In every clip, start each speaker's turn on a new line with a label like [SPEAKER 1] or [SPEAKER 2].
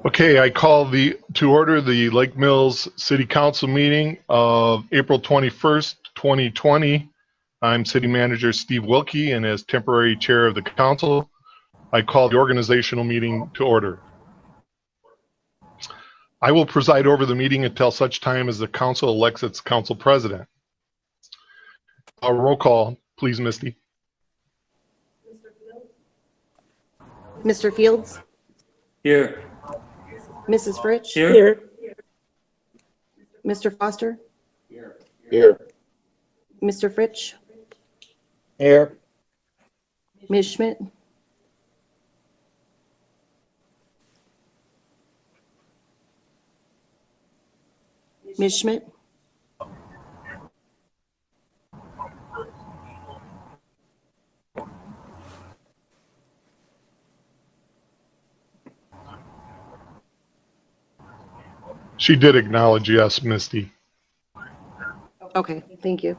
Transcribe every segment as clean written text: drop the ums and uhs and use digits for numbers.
[SPEAKER 1] Okay, I call to order the Lake Mills City Council meeting of April 21st, 2020. I'm City Manager Steve Wilkie, and as temporary chair of the council, I call the organizational meeting to order. I will preside over the meeting until such time as the council elects its council president. A roll call, please, Misty.
[SPEAKER 2] Mr. Fields?
[SPEAKER 3] Here.
[SPEAKER 2] Mrs. Fritsch?
[SPEAKER 3] Here.
[SPEAKER 2] Mr. Foster?
[SPEAKER 3] Here.
[SPEAKER 2] Mr. Fritsch?
[SPEAKER 3] Here.
[SPEAKER 2] Ms. Schmidt? Ms. Schmidt?
[SPEAKER 1] She did acknowledge yes, Misty.
[SPEAKER 2] Okay, thank you.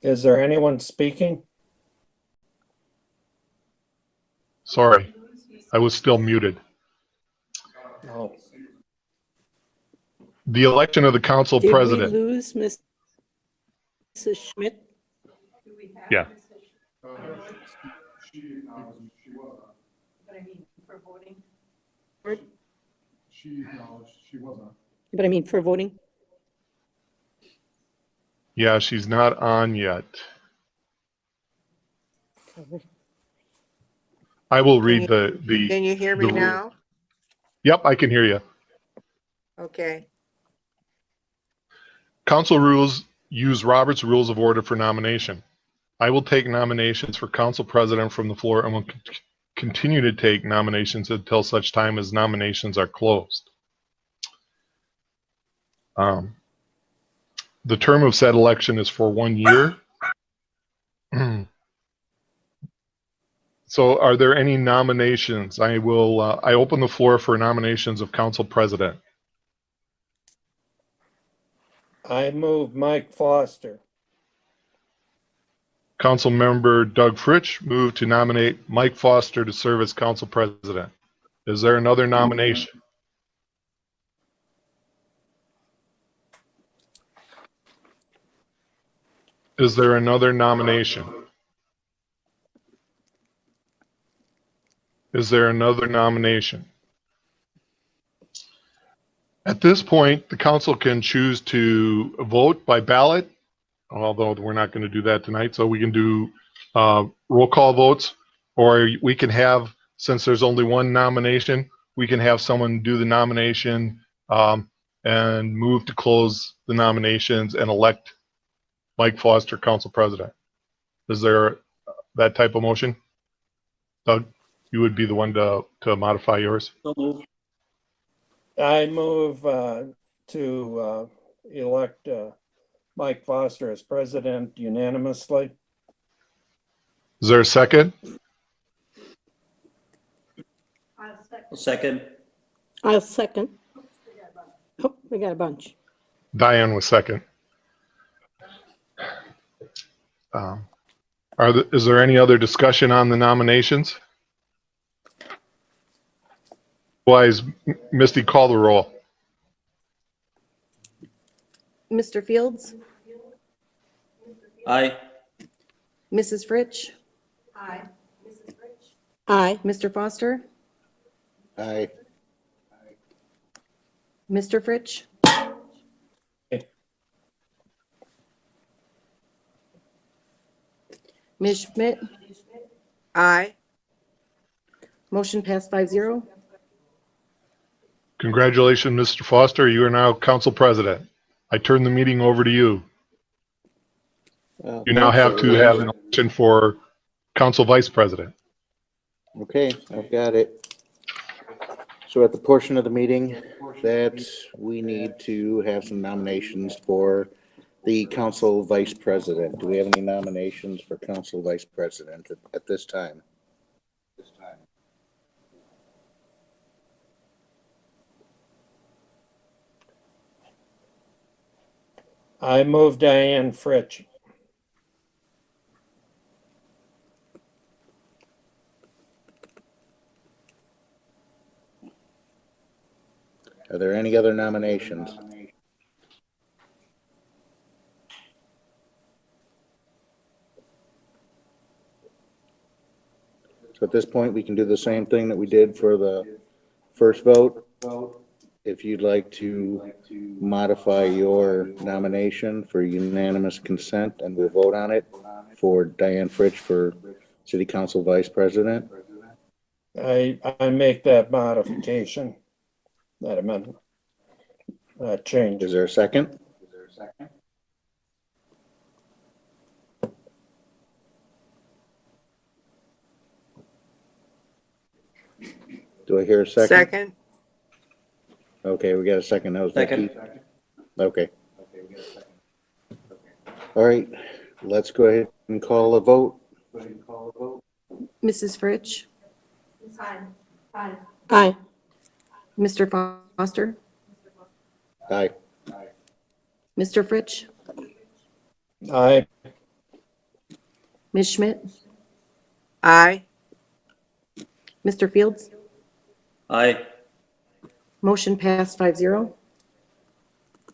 [SPEAKER 3] Is there anyone speaking?
[SPEAKER 1] Sorry, I was still muted.
[SPEAKER 3] No.
[SPEAKER 1] The election of the council
[SPEAKER 4] Did
[SPEAKER 1] president.
[SPEAKER 4] we lose Mrs. Schmidt?
[SPEAKER 1] Yeah.
[SPEAKER 5] She acknowledged she was on.
[SPEAKER 4] But I mean, for voting?
[SPEAKER 5] She acknowledged she was on.
[SPEAKER 4] But I mean, for voting?
[SPEAKER 1] Yeah, she's not on yet. I will read the.
[SPEAKER 6] Can you hear me
[SPEAKER 1] the-
[SPEAKER 6] now?
[SPEAKER 1] Yep, I can hear you.
[SPEAKER 6] Okay.
[SPEAKER 1] Council rules use Robert's Rules of Order for nomination. I will take nominations for council president from the floor and will continue to take nominations until such time as nominations are closed. The term of said election is for 1 year. So are there any nominations? I open the floor for nominations of council president.
[SPEAKER 3] I move Mike Foster.
[SPEAKER 1] Council member Doug Fritsch moved to nominate Mike Foster to serve as council president. Is there another nomination? Is there another nomination? Is there another nomination? At this point, the council can choose to vote by ballot, although we're not going to do that tonight. So we can do roll call votes, or we can have, since there's only one nomination, we can have someone do the nomination and move to close the nominations and elect Mike Foster council president. Is there that type of motion? Doug, you would be the one to modify yours.
[SPEAKER 3] I move to elect Mike Foster as president unanimously.
[SPEAKER 1] Is there a second?
[SPEAKER 3] Second.
[SPEAKER 4] I'll second. Oh, we got a bunch.
[SPEAKER 1] Diane was second. Is there any other discussion on the nominations? Otherwise, Misty, call the roll.
[SPEAKER 2] Mr. Fields?
[SPEAKER 3] Aye.
[SPEAKER 2] Mrs. Fritsch?
[SPEAKER 4] Aye.
[SPEAKER 6] Aye.
[SPEAKER 2] Mr. Foster,
[SPEAKER 7] Aye.
[SPEAKER 2] Mr. Fritsch, Ms. Schmidt,
[SPEAKER 8] Aye.
[SPEAKER 2] motion passed 5-0.
[SPEAKER 1] Congratulations, Mr. Foster. You are now council president. I turn the meeting over to you. You now
[SPEAKER 7] Thanks,
[SPEAKER 1] have to
[SPEAKER 7] everyone.
[SPEAKER 1] have an election for council vice president.
[SPEAKER 7] Okay, I've got it. So at the portion of the meeting that we need to have some nominations for the council vice president. Do we have any nominations for council vice president at this time?
[SPEAKER 3] I move Diane Fritsch.
[SPEAKER 7] Are there any other nominations? So at this point, we can do the same thing that we did for the first vote. If you'd like to modify your nomination for unanimous consent, and we'll vote on it for Diane Fritsch for city council vice president.
[SPEAKER 3] I make that modification, that amendment, that change.
[SPEAKER 7] Is there a second? Do I hear a second?
[SPEAKER 8] Second.
[SPEAKER 7] Okay, we got a second. That was
[SPEAKER 9] Second.
[SPEAKER 7] Vicky. Okay. All right, let's go ahead and call a vote.
[SPEAKER 2] Mrs. Fritsch,
[SPEAKER 6] Aye.
[SPEAKER 2] Mr. Foster,
[SPEAKER 7] Aye.
[SPEAKER 2] Mr. Fritsch,
[SPEAKER 3] Aye.
[SPEAKER 2] Ms. Schmidt,
[SPEAKER 8] Aye.
[SPEAKER 2] Mr. Fields,
[SPEAKER 9] Aye.
[SPEAKER 2] motion passed 5-0.
[SPEAKER 7] All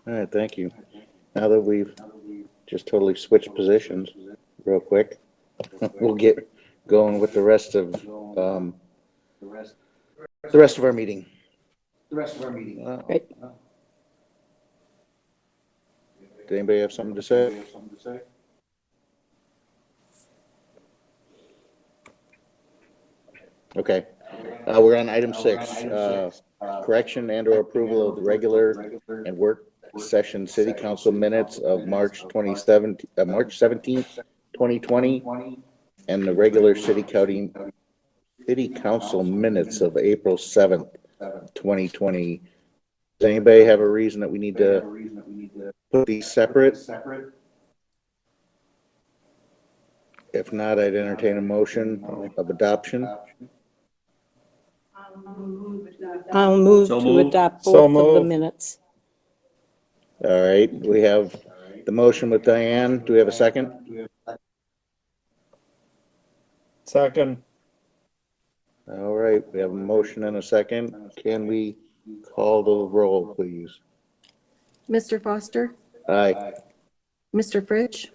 [SPEAKER 7] right, thank you. Now that we've just totally switched positions real quick, we'll get going with the rest of our meeting.
[SPEAKER 6] Right.
[SPEAKER 7] Did anybody have something to say? Okay, we're on item 6, correction and or approval of the regular and work session city council minutes of March 17th, 2020, and the regular city council minutes of April 7th, 2020. Does anybody have a reason that we need to put these separate? If not, I'd entertain a motion of adoption.
[SPEAKER 6] I'll move
[SPEAKER 9] So
[SPEAKER 6] to
[SPEAKER 9] moved.
[SPEAKER 6] adopt
[SPEAKER 3] So
[SPEAKER 6] both of the
[SPEAKER 3] moved.
[SPEAKER 6] minutes.
[SPEAKER 7] All right, we have the motion with Diane. Do we have a second?
[SPEAKER 3] Second.
[SPEAKER 7] All right, we have a motion and a second. Can we call the roll, please?
[SPEAKER 2] Mr. Foster,
[SPEAKER 7] Aye.
[SPEAKER 2] Mr. Fritsch,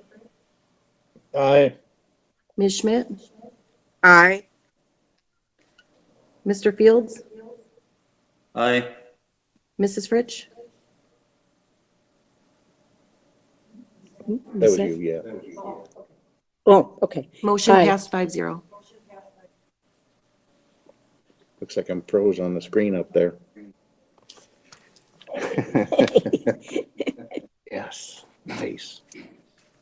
[SPEAKER 3] Aye.
[SPEAKER 2] Ms. Schmidt,
[SPEAKER 8] Aye.
[SPEAKER 2] Mr. Fields,
[SPEAKER 9] Aye.
[SPEAKER 2] Mrs. Fritsch,
[SPEAKER 7] That was you, yeah.
[SPEAKER 6] Oh, okay.
[SPEAKER 2] motion
[SPEAKER 6] Aye.
[SPEAKER 2] passed 5-0.
[SPEAKER 7] Looks like I'm froze on the screen up there. Yes, nice.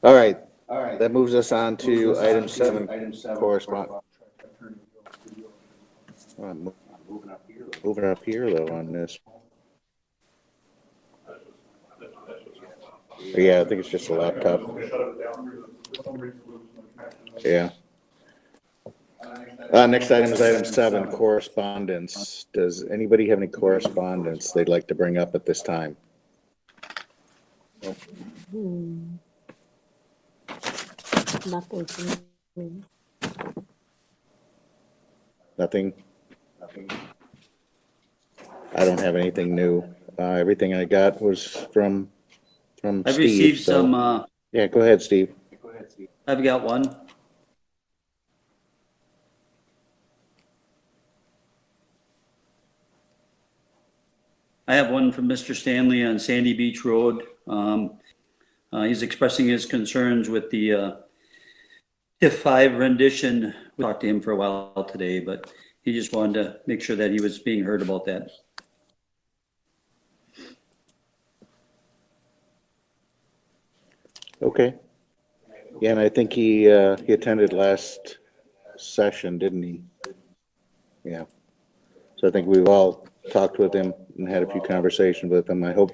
[SPEAKER 7] All right, that moves us on to item 7, correspondence. Moving up here though on this. Yeah, I think it's just a laptop. Yeah. Next item is item 7, correspondence. Does anybody have any correspondence they'd like to bring up at this time?
[SPEAKER 6] Nothing for me.
[SPEAKER 7] Nothing? I don't have anything new. Everything I got was from Steve.
[SPEAKER 9] I've received
[SPEAKER 7] so-
[SPEAKER 9] some,
[SPEAKER 7] Yeah, go ahead, Steve.
[SPEAKER 9] I've got one. I have one from Mr. Stanley on Sandy Beach Road. He's expressing his concerns with the TIF 5 rendition. We talked to him for a while today, but he just wanted to make sure that he was being heard about that.
[SPEAKER 7] Okay. Yeah, and I think he attended last session, didn't he? Yeah. So I think we've all talked with him and had a few conversations with him. I hope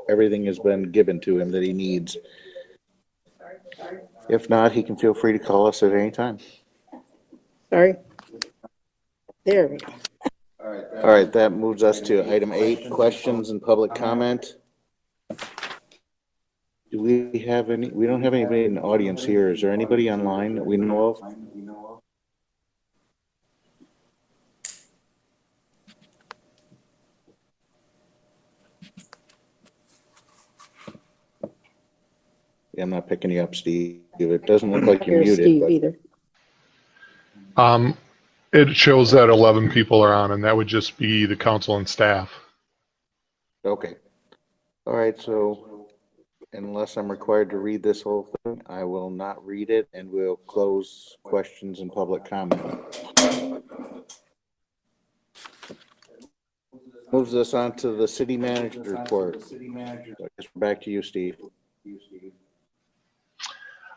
[SPEAKER 7] everything has been given to him that he needs. If not, he can feel free to call us at any time.
[SPEAKER 6] Sorry. There we go.
[SPEAKER 7] All right, that moves us to item 8, questions and public comment. Do we have any? We don't have anybody in the audience here. Is there anybody online that we know of? Yeah, I'm not picking you up, Steve. It doesn't look like you're
[SPEAKER 6] Here's
[SPEAKER 7] muted.
[SPEAKER 6] Steve
[SPEAKER 7] But...
[SPEAKER 6] either.
[SPEAKER 1] It shows that 11 people are on, and that would just be the council and staff.
[SPEAKER 7] Okay. All right, so unless I'm required to read this whole thing, I will not read it, and we'll close questions and public comment. Moves us on to the city manager report. Back to you, Steve.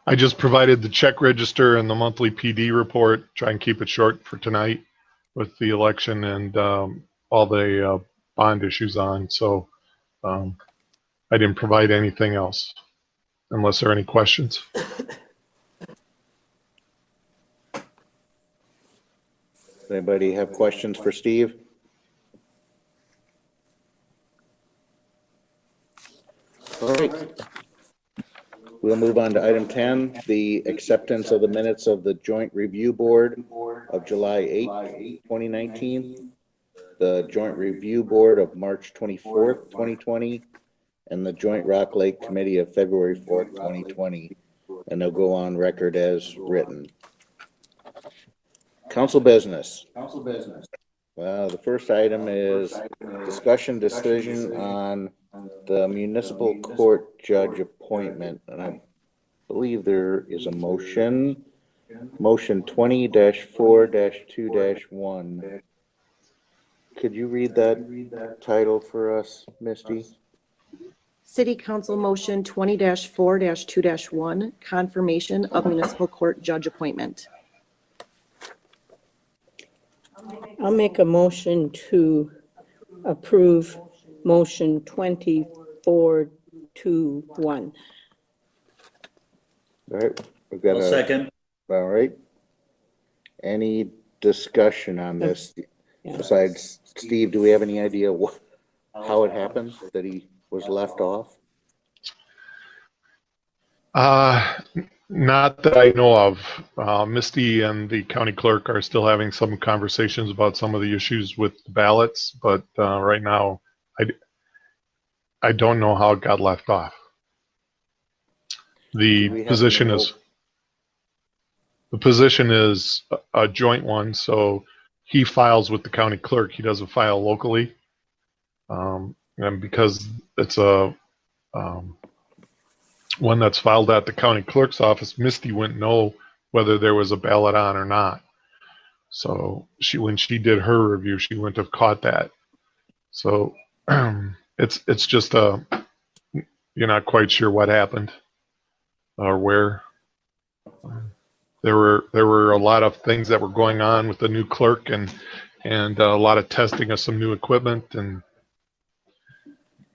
[SPEAKER 1] I just provided the check register and the monthly PD report. Try and keep it short for tonight with the election and all the bond issues on. So I didn't provide anything else unless there are any questions.
[SPEAKER 7] Anybody have questions for Steve? All right. We'll move on to item 10, the acceptance of the minutes of the Joint Review Board of July 8, 2019, the Joint Review Board of March 24th, 2020, and the Joint Rock Lake Committee of February 4th, 2020, and they'll go on record as written. Council business. The first item is discussion decision on the municipal court judge appointment, and I believe there is a motion 20-4-2-1. Could you read that title for us, Misty?
[SPEAKER 2] City Council Motion 20-4-2-1, confirmation of municipal court judge appointment.
[SPEAKER 6] I'll make a motion to approve motion 24-2-1.
[SPEAKER 7] All right, we've got
[SPEAKER 9] I'll second.
[SPEAKER 7] All right. Any discussion on this?
[SPEAKER 6] Yeah.
[SPEAKER 7] Besides Steve, do we have any idea how it happened that he was left off?
[SPEAKER 1] Not that I know of. Misty and the county clerk are still having some conversations about some of the issues with the ballots, but right now I don't know how it got left off. The position is a joint one, so he files with the county clerk. He doesn't file locally, and because it's a one that's filed at the county clerk's office, Misty wouldn't know whether there was a ballot on or not. So when she did her review, she wouldn't have caught that. So it's just you're not quite sure what happened or where. There were a lot of things that were going on with the new clerk and a lot of testing of some new equipment, and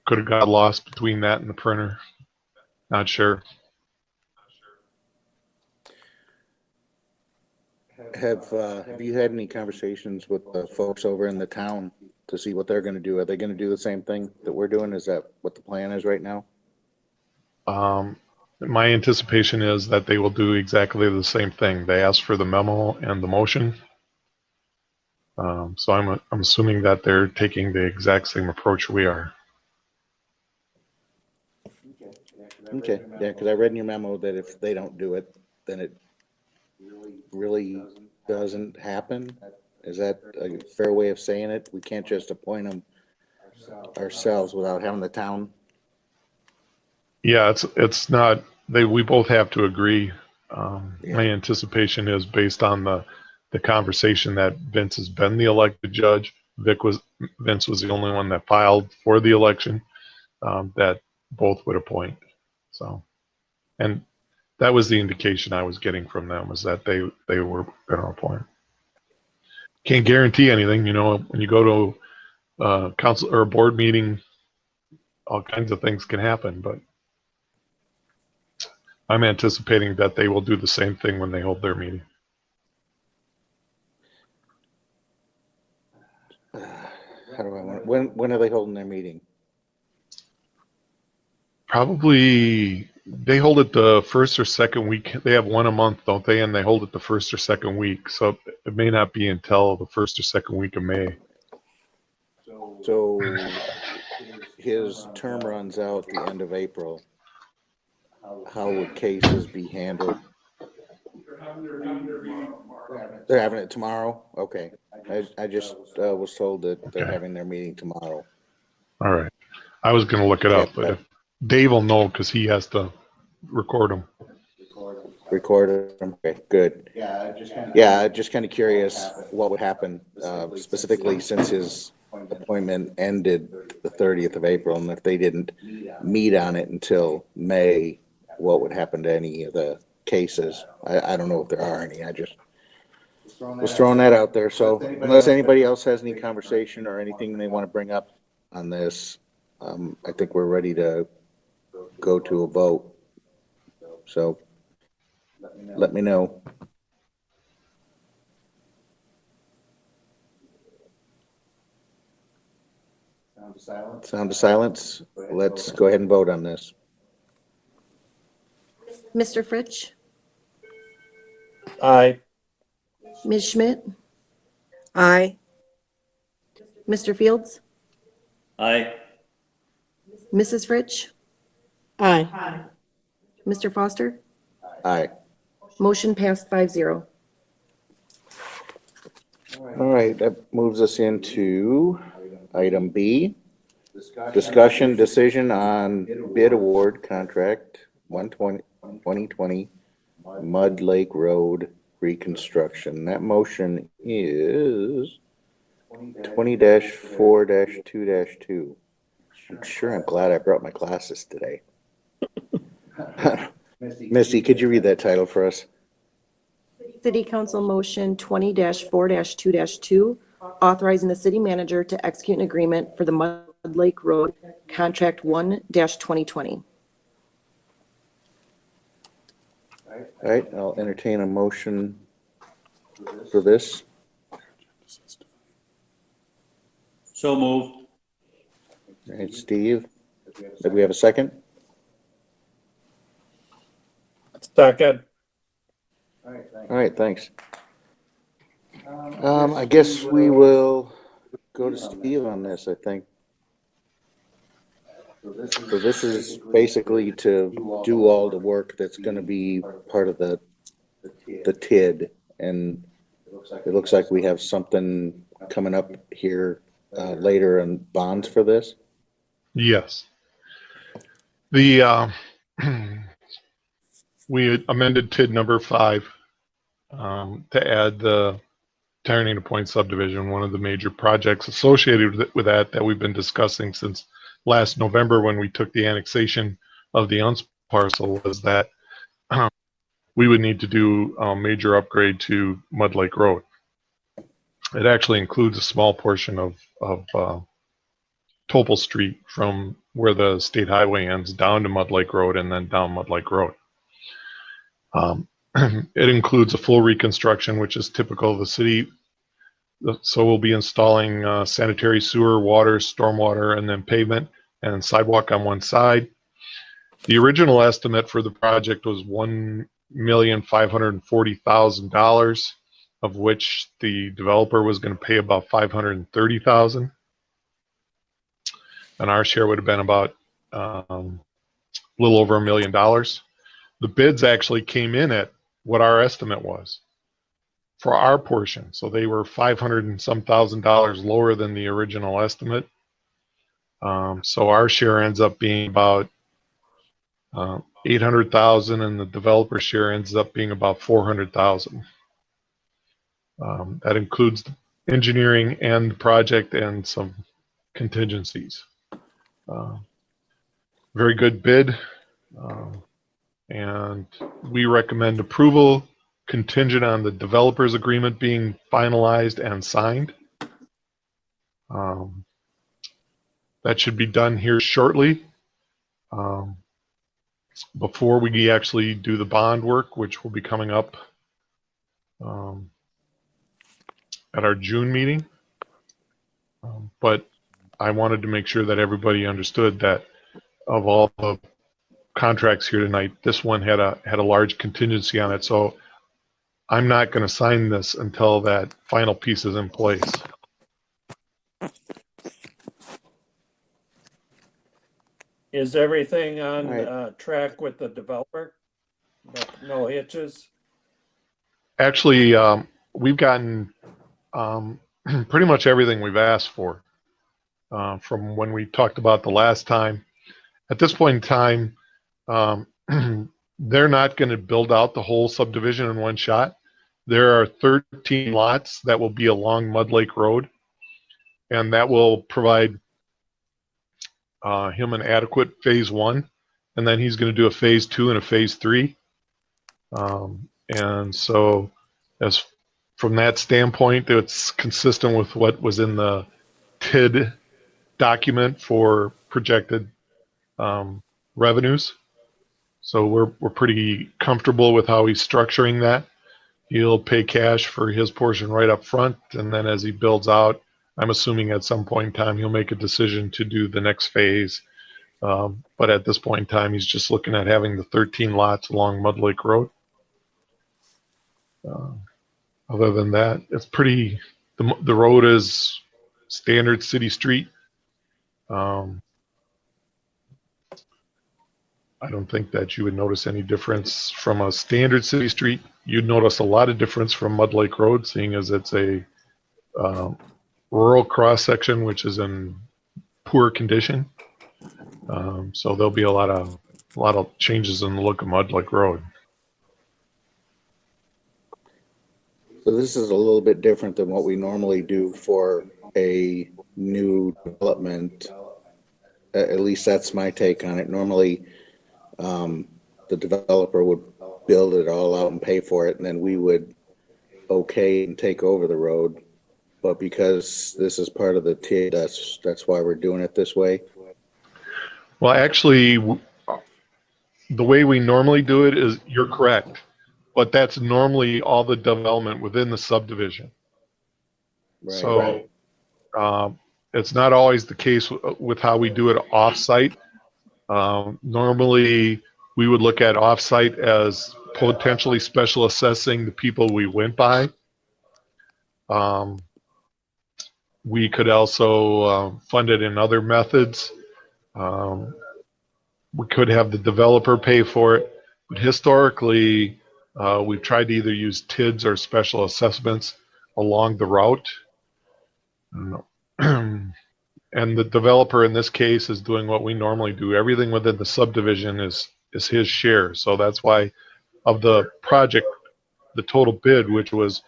[SPEAKER 1] could have got lost between that and the printer. Not sure.
[SPEAKER 7] Have you had any conversations with the folks over in the town to see what they're going to do? Are they going to do the same thing that we're doing? Is that what the plan is right now?
[SPEAKER 1] My anticipation is that they will do exactly the same thing. They asked for the memo and the motion. So I'm assuming that they're taking the exact same approach we are.
[SPEAKER 7] Okay, yeah, because I read in your memo that if they don't do it, then it really doesn't happen. Is that a fair way of saying it? We can't just appoint them ourselves without having the town.
[SPEAKER 1] Yeah, it's not, we both have to agree.
[SPEAKER 7] Yeah.
[SPEAKER 1] My anticipation is based on the conversation that Vince has been the elected judge. Vince was the only one that filed for the election, that both would appoint. So, and that was the indication I was getting from them, was that they were going to appoint. Can't guarantee anything, when you go to a council or a board meeting, all kinds of things can happen, but I'm anticipating that they will do the same thing when they hold their meeting.
[SPEAKER 7] How do I want, when are they holding their meeting?
[SPEAKER 1] Probably they hold it the first or second week. They have one a month, don't they? And they hold it the first or second week. So it may not be until the first or second week of May.
[SPEAKER 7] So his term runs out the end of April. How would cases be handled? They're having it tomorrow? Okay. I just was told that they're having their meeting tomorrow.
[SPEAKER 1] All right. I was going to look it up, but if Dave will know because he has to record them.
[SPEAKER 7] Record them. Okay, good. Yeah, just kind of curious what would happen, specifically since his appointment ended the 30th of April, and if they didn't meet on it until May, what would happen to any of the cases? I don't know if there are any. I just was throwing that out there. So unless anybody else has any conversation or anything they want to bring up on this, I think we're ready to go to a vote. So let me know. Sound of silence. Let's go ahead and vote on this.
[SPEAKER 2] Mr. Fritsch,
[SPEAKER 3] Aye.
[SPEAKER 2] Ms. Schmidt,
[SPEAKER 8] Aye.
[SPEAKER 2] Mr. Fields,
[SPEAKER 9] Aye.
[SPEAKER 2] Mrs. Fritsch,
[SPEAKER 6] Aye.
[SPEAKER 2] Mr. Foster.
[SPEAKER 7] Aye.
[SPEAKER 2] Motion passed 5-0.
[SPEAKER 7] All right, that moves us into item B. Discussion decision on bid award contract 2020 Mud Lake Road reconstruction. That motion is 20-4-2-2. I'm sure I'm glad I brought my glasses today. Misty, could you read that title for us?
[SPEAKER 2] City Council Motion 20-4-2-2, authorizing the city manager to execute an agreement for the Mud Lake Road Contract 1-2020.
[SPEAKER 7] All right, I'll entertain a motion for this.
[SPEAKER 9] So moved.
[SPEAKER 7] All right, Steve, do we have a second?
[SPEAKER 3] Second.
[SPEAKER 7] All right, thanks. I guess we will go to Steve on this, I think. So this is basically to do all the work that's going to be part of the TID, and it looks like we have something coming up here later on bonds for this.
[SPEAKER 1] Yes. We amended TID number 5 to add the Turning Point subdivision. One of the major projects associated with that we've been discussing since last November when we took the annexation of the Unz parcel was that we would need to do a major upgrade to Mud Lake Road. It actually includes a small portion of Topol Street from where the state highway ends down to Mud Lake Road and then down Mud Lake Road. It includes a full reconstruction, which is typical of the city. So we'll be installing sanitary sewer, water, stormwater, and then pavement and sidewalk on one side. The original estimate for the project was $1,540,000, of which the developer was going to pay about $530,000, and our share would have been about a little over $1 million. The bids actually came in at what our estimate was for our portion, so they were $500 and some thousand lower than the original estimate. So our share ends up being about 800,000, and the developer share ends up being about 400,000. That includes engineering and the project and some contingencies. Very good bid, and we recommend approval contingent on the developer's agreement being finalized and signed. That should be done here shortly, before we actually do the bond work, which will be coming up at our June meeting. But I wanted to make sure that everybody understood that of all the contracts here tonight, this one had a large contingency on it. So I'm not going to sign this until that final piece is in place.
[SPEAKER 3] Is everything on
[SPEAKER 7] Right.
[SPEAKER 3] track with the developer? No hitches?
[SPEAKER 1] Actually, we've gotten pretty much everything we've asked for from when we talked about the last time. At this point in time, they're not going to build out the whole subdivision in one shot. There are 13 lots that will be along Mud Lake Road, and that will provide him an adequate phase 1, and then he's going to do a phase 2 and a phase 3. And so as from that standpoint, it's consistent with what was in the TID document for projected revenues. So we're pretty comfortable with how he's structuring that. He'll pay cash for his portion right up front, and then as he builds out, I'm assuming at some point in time he'll make a decision to do the next phase. But at this point in time, he's just looking at having the 13 lots along Mud Lake Road. Other than that, it's pretty, the road is standard city street. I don't think that you would notice any difference from a standard city street. You'd notice a lot of difference from Mud Lake Road, seeing as it's a rural cross section, which is in poor condition. So there'll be a lot of changes in the look of Mud Lake Road.
[SPEAKER 7] So this is a little bit different than what we normally do for a new development. At least that's my take on it. Normally, the developer would build it all out and pay for it, and then we would okay and take over the road. But because this is part of the TID, that's why we're doing it this way.
[SPEAKER 1] Well, actually, the way we normally do it is, you're correct, but that's normally all the development within the subdivision.
[SPEAKER 7] Right.
[SPEAKER 1] So it's not always the case with how we do it off-site. Normally, we would look at off-site as potentially special assessing the people we went by. We could also fund it in other methods. We could have the developer pay for it, but historically, we've tried to either use TIDs or special assessments along the route. And the developer in this case is doing what we normally do. Everything within the subdivision is his share. So that's why of the project, the total bid, which was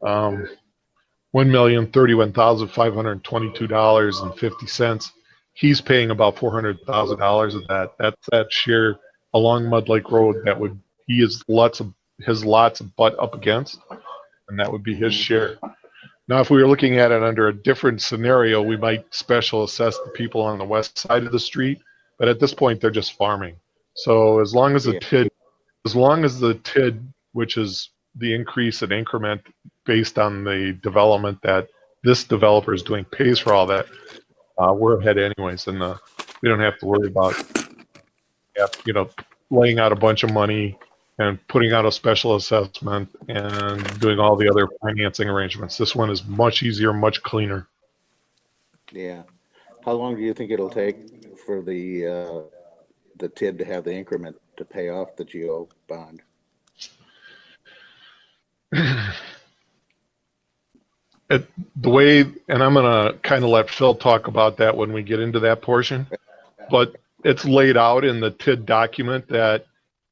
[SPEAKER 1] $1,031,522.50, he's paying about $400,000 of that. That's that share along Mud Lake Road that would his lots butt up against, and that would be his share. Now, if we were looking at it under a different scenario, we might special assess the people on the west side of the street, but at this point, they're just farming. So as long as the TID, which is the increase in increment based on the development that this developer is doing, pays for all that, we're ahead anyways, and we don't have to worry about laying out a bunch of money and putting out a special assessment and doing all the other financing arrangements. This one is much easier, much cleaner.
[SPEAKER 7] Yeah. How long do you think it'll take for the TID to have the increment to pay off the GO bond?
[SPEAKER 1] the way, and I'm going to kind of let Phil talk about that when we get into that portion, but it's laid out in the TID document that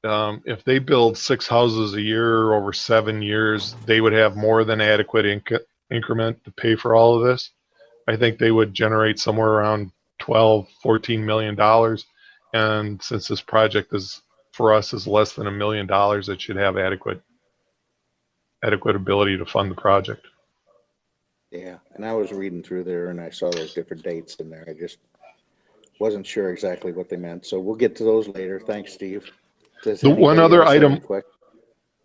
[SPEAKER 1] if they build 6 houses a year over 7 years, they would have more than adequate increment to pay for all of this. I think they would generate somewhere around 12, 14 million dollars. And since this project is, for us, is less than $1 million, it should have adequate ability to fund the project.
[SPEAKER 7] Yeah, and I was reading through there and I saw those different dates in there. I just wasn't sure exactly what they meant. So we'll get to those later. Thanks, Steve. Does
[SPEAKER 1] The one
[SPEAKER 7] anybody
[SPEAKER 1] other
[SPEAKER 7] else have any
[SPEAKER 1] item,
[SPEAKER 7] questions?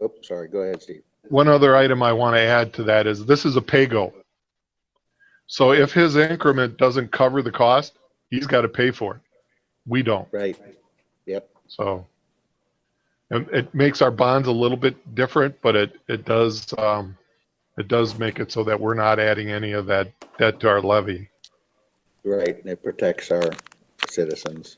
[SPEAKER 7] Oops, sorry. Go ahead, Steve.
[SPEAKER 1] one other item I want to add to that is this is a pay-go. So if his increment doesn't cover the cost, he's got to pay for it. We don't.
[SPEAKER 7] Right. Yep.
[SPEAKER 1] So it makes our bonds a little bit different, but it does make it so that we're not adding any of that debt to our levy.
[SPEAKER 7] Right. And it protects our citizens.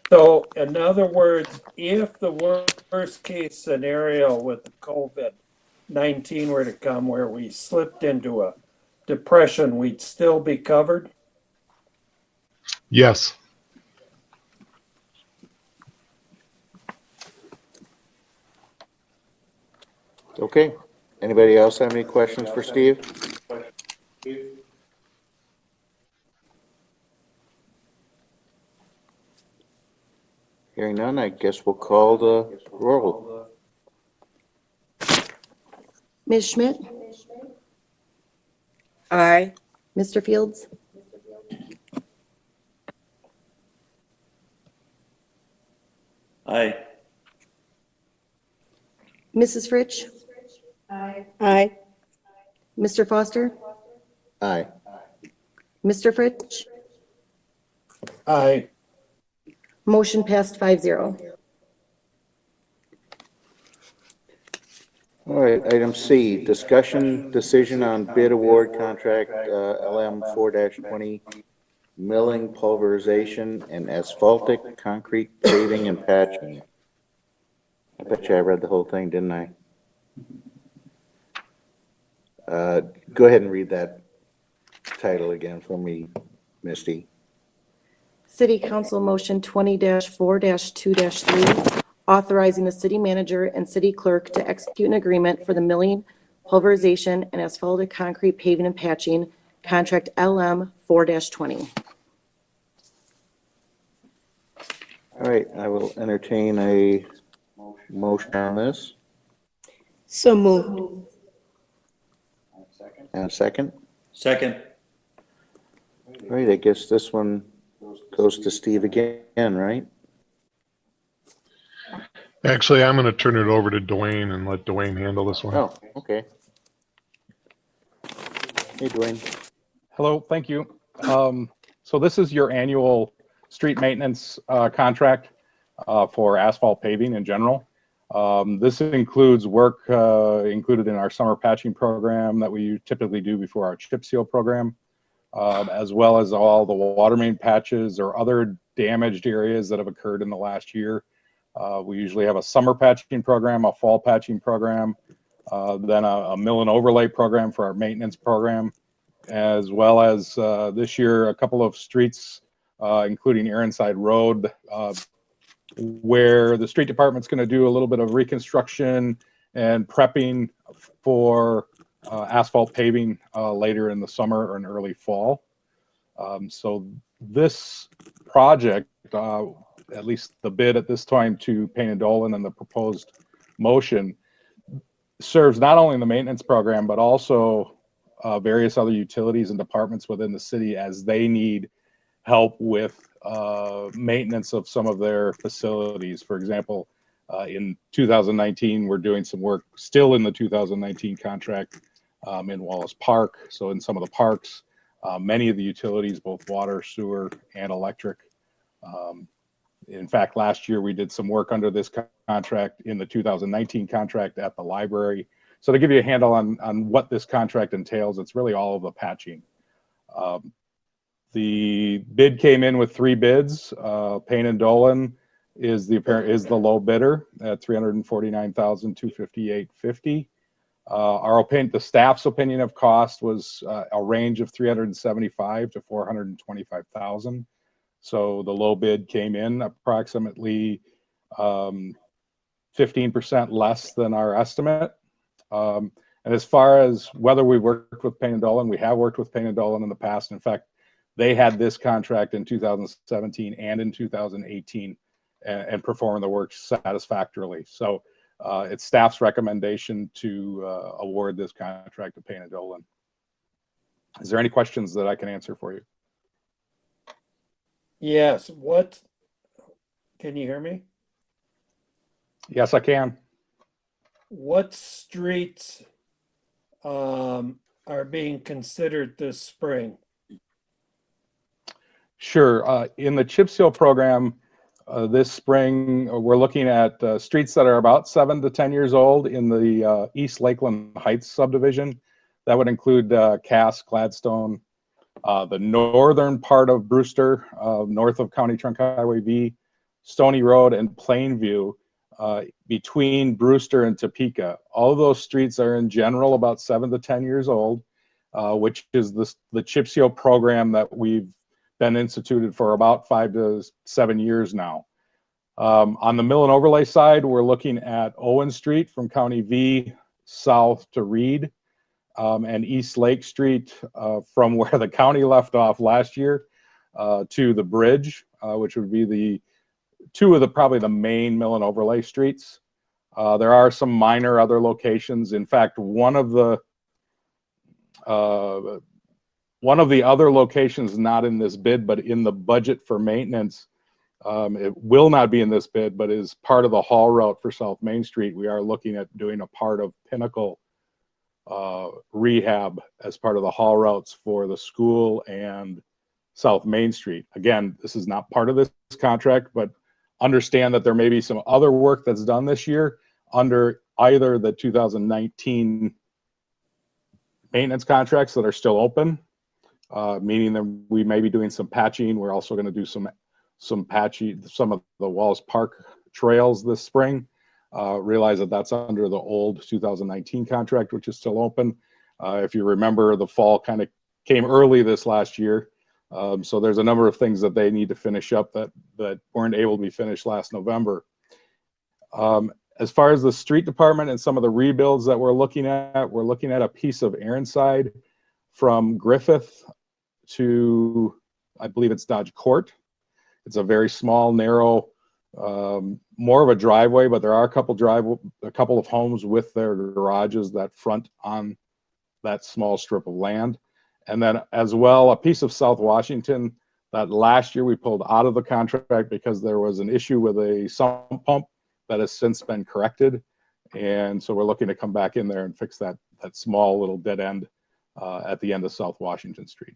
[SPEAKER 3] So in other words, if the worst case scenario with the COVID-19 were to come where we slipped into a depression, we'd still be covered?
[SPEAKER 1] Yes.
[SPEAKER 7] Okay. Anybody else have any questions for Steve? Hearing none, I guess we'll call the roll.
[SPEAKER 2] Ms. Schmidt?
[SPEAKER 8] Aye.
[SPEAKER 2] Mr. Fields?
[SPEAKER 9] Aye.
[SPEAKER 2] Mrs. Fritsch?
[SPEAKER 4] Aye.
[SPEAKER 2] Mr. Foster?
[SPEAKER 7] Aye.
[SPEAKER 2] Mr. Fritsch?
[SPEAKER 3] Aye.
[SPEAKER 2] Motion passed 5-0.
[SPEAKER 7] All right, item C, discussion decision on bid award contract LM 4-20 milling, pulverization, and asphaltic concrete paving and patching. I bet you I read the whole thing, didn't I? Go ahead and read that title again for me, Misty.
[SPEAKER 2] City Council Motion 20-4-2-3, authorizing the city manager and city clerk to execute an agreement for the milling, pulverization, and asphaltic concrete paving and patching, contract LM 4-20.
[SPEAKER 7] All right, I will entertain a motion on this.
[SPEAKER 4] So moved.
[SPEAKER 7] And a second.
[SPEAKER 9] Second.
[SPEAKER 7] All right, I guess this one goes to Steve again, right?
[SPEAKER 1] Actually, I'm going to turn it over to Dwayne and let Dwayne handle this one.
[SPEAKER 7] Oh, okay. Hey, Dwayne.
[SPEAKER 10] Hello, thank you. So this is your annual street maintenance contract for asphalt paving in general. This includes work included in our summer patching program that we typically do before our chip seal program, as well as all the water main patches or other damaged areas that have occurred in the last year. We usually have a summer patching program, a fall patching program, then a mill and overlay program for our maintenance program, as well as this year a couple of streets, including Ironside Road, where the street department's going to do a little bit of reconstruction and prepping for asphalt paving later in the summer or in early fall. So this project, at least the bid at this time to Payne and Dolan and the proposed motion, serves not only the maintenance program, but also various other utilities and departments within the city as they need help with maintenance of some of their facilities. For example, in 2019, we're doing some work still in the 2019 contract in Wallace Park. So in some of the parks, many of the utilities, both water, sewer, and electric. In fact, last year we did some work under this contract in the 2019 contract at the library. So to give you a handle on what this contract entails, it's really all of the patching. The bid came in with 3 bids. Payne and Dolan is the low bidder at $349,258.50. Our opinion, the staff's opinion of cost was a range of 375 to 425,000. So the low bid came in approximately 15% less than our estimate. And as far as whether we worked with Payne and Dolan, we have worked with Payne and Dolan in the past. In fact, they had this contract in 2017 and in 2018 and performed the work satisfactorily. So it's staff's recommendation to award this contract to Payne and Dolan. Is there any questions that I can answer for you?
[SPEAKER 3] Yes, can you hear me?
[SPEAKER 10] Yes, I can.
[SPEAKER 3] What streets are being considered this spring?
[SPEAKER 10] Sure. In the chip seal program this spring, we're looking at streets that are about 7 to 10 years old in the East Lakeland Heights subdivision. That would include Cass, Gladstone, the northern part of Brewster, north of County Trunk Highway V, Stony Road, and Plainview, between Brewster and Topeka. All of those streets are in general about 7 to 10 years old, which is the chip seal program that we've been instituted for about 5 to 7 years now. On the mill and overlay side, we're looking at Owen Street from County V south to Reed, and East Lake Street from where the county left off last year to the bridge, which would be two of the probably the main mill and overlay streets. There are some minor other locations. In fact, one of the other locations not in this bid, but in the budget for maintenance, it will not be in this bid, but is part of the haul route for South Main Street. We are looking at doing a part of Pinnacle rehab as part of the haul routes for the school and South Main Street. Again, this is not part of this contract, but understand that there may be some other work that's done this year under either the 2019 maintenance contracts that are still open, meaning that we may be doing some patching. We're also going to do some patching, some of the Wallace Park trails this spring. Realize that that's under the old 2019 contract, which is still open. If you remember, the fall kind of came early this last year. So there's a number of things that they need to finish up that weren't able to be finished last November. As far as the street department and some of the rebuilds that we're looking at a piece of Aronside from Griffith to, I believe it's Dodge Court. It's a very small, narrow, more of a driveway, but there are a couple of homes with their garages that front on that small strip of land. And then as well, a piece of South Washington that last year we pulled out of the contract because there was an issue with a sump pump that has since been corrected. And so we're looking to come back in there and fix that small little dead end at the end of South Washington Street.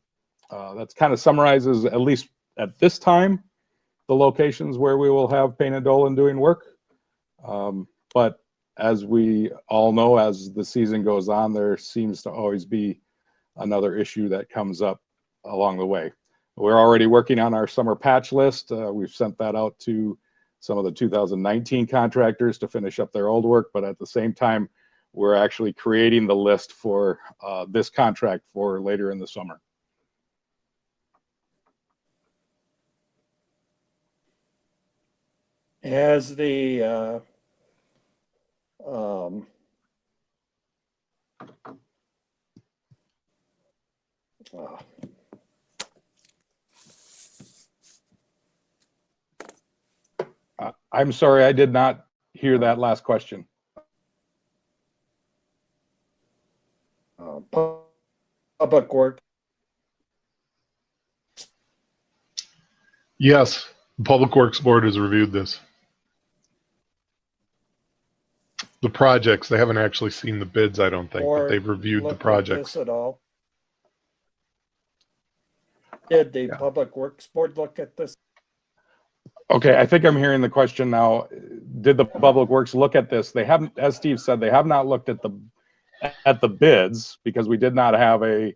[SPEAKER 10] That kind of summarizes, at least at this time, the locations where we will have Payne and Dolan doing work. But as we all know, as the season goes on, there seems to always be another issue that comes up along the way. We're already working on our summer patch list. We've sent that out to some of the 2019 contractors to finish up their old work, but at the same time, we're actually creating the list for this contract for later in the summer.
[SPEAKER 3] Has the
[SPEAKER 10] I'm sorry, I did not hear that last question.
[SPEAKER 3] Public Works.
[SPEAKER 1] Yes, the Public Works Board has reviewed this. The projects, they haven't actually seen the bids, I don't think, but they've reviewed the
[SPEAKER 3] looked at
[SPEAKER 1] projects.
[SPEAKER 3] this at all? Did the
[SPEAKER 1] Yeah.
[SPEAKER 3] Public Works Board look at this?
[SPEAKER 10] Okay, I think I'm hearing the question now. Did the Public Works look at this? They haven't, as Steve said, they have not looked at the bids because we did not have a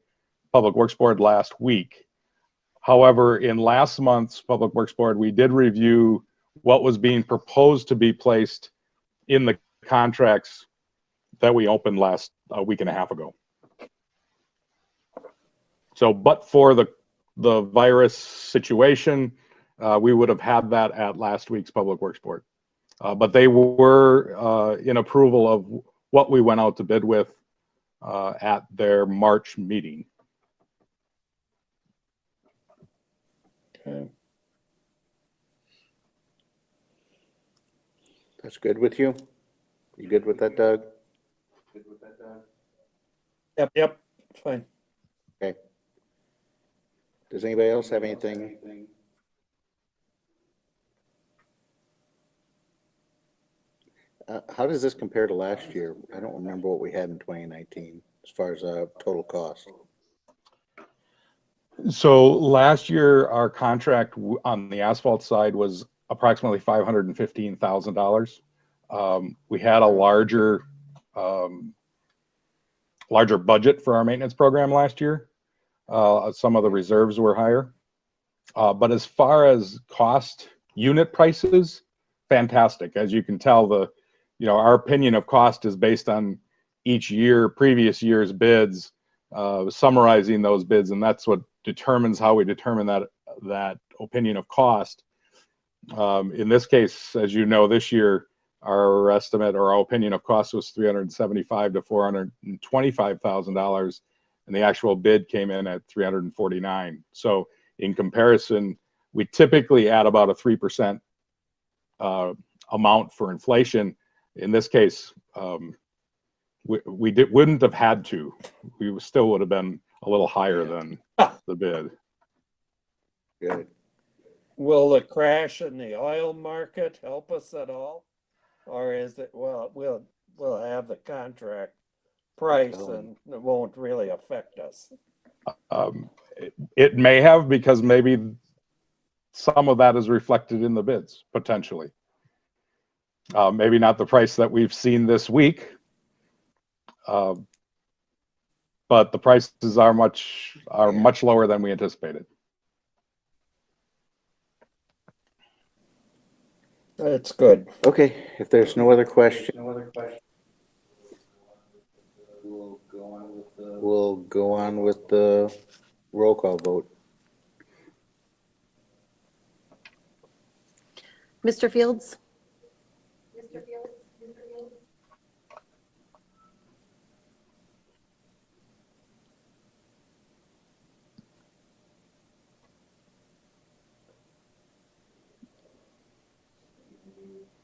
[SPEAKER 10] Public Works Board last week. However, in last month's Public Works Board, we did review what was being proposed to be placed in the contracts that we opened last a week and a half ago. So, but for the virus situation, we would have had that at last week's Public Works Board. But they were in approval of what we went out to bid with at their March meeting.
[SPEAKER 3] Okay.
[SPEAKER 7] That's good with you? You good with that, Doug?
[SPEAKER 3] Yep, fine.
[SPEAKER 7] Okay. Does anybody else have anything? How does this compare to last year? I don't remember what we had in 2019 as far as total cost.
[SPEAKER 10] So last year, our contract on the asphalt side was approximately $515,000. We had a larger budget for our maintenance program last year. Some of the reserves were higher. But as far as cost unit prices, fantastic. As you can tell, our opinion of cost is based on previous year's bids, summarizing those bids, and that's what determines how we determine that opinion of cost. In this case, as you know, this year, our estimate or our opinion of cost was $375,000 to $425,000, and the actual bid came in at $349,000. So in comparison, we typically add about a 3% amount for inflation. In this case, we wouldn't have had to. We still would have been a little higher than the bid.
[SPEAKER 7] Good.
[SPEAKER 3] Will the crash in the oil market help us at all? Or is it, well, we'll have the contract price and it won't really affect us?
[SPEAKER 10] It may have, because maybe some of that is reflected in the bids, potentially. Maybe not the price that we've seen this week, but the prices are much lower than we anticipated.
[SPEAKER 3] That's good.
[SPEAKER 7] Okay, if there's no other question, we'll go on with the roll call vote.
[SPEAKER 2] Mr. Fields?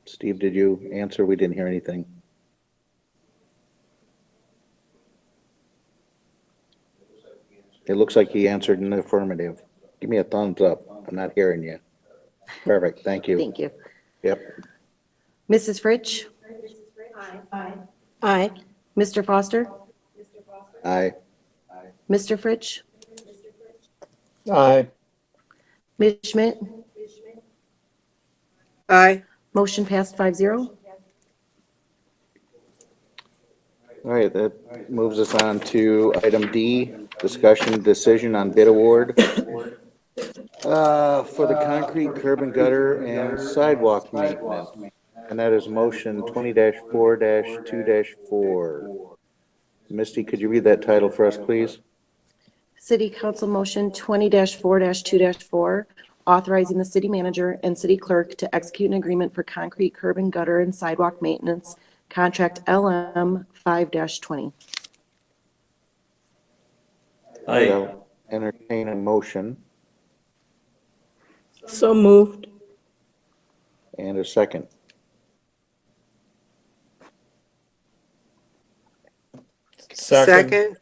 [SPEAKER 7] Steve, did you answer? We didn't hear anything. It looks like he answered in the affirmative. Give me a thumbs up. I'm not hearing you. Perfect, thank you.
[SPEAKER 2] Thank you.
[SPEAKER 7] Yep.
[SPEAKER 2] Mrs. Fritsch?
[SPEAKER 4] Aye.
[SPEAKER 2] Mr. Foster?
[SPEAKER 7] Aye.
[SPEAKER 2] Mr. Fritsch?
[SPEAKER 3] Aye.
[SPEAKER 2] Ms. Schmidt?
[SPEAKER 8] Aye.
[SPEAKER 2] Motion passed 5-0.
[SPEAKER 7] All right, that moves us on to item D, discussion decision on bid award for the concrete curb and gutter and sidewalk maintenance. And that is motion 20-4-2-4. Misty, could you read that title for us, please?
[SPEAKER 2] City Council Motion 20-4-2-4, authorizing the city manager and city clerk to execute an agreement for concrete curb and gutter and sidewalk maintenance, contract LM 5-20.
[SPEAKER 9] Aye.
[SPEAKER 7] I'll entertain a motion
[SPEAKER 4] So moved.
[SPEAKER 7] and a second.
[SPEAKER 3] Second.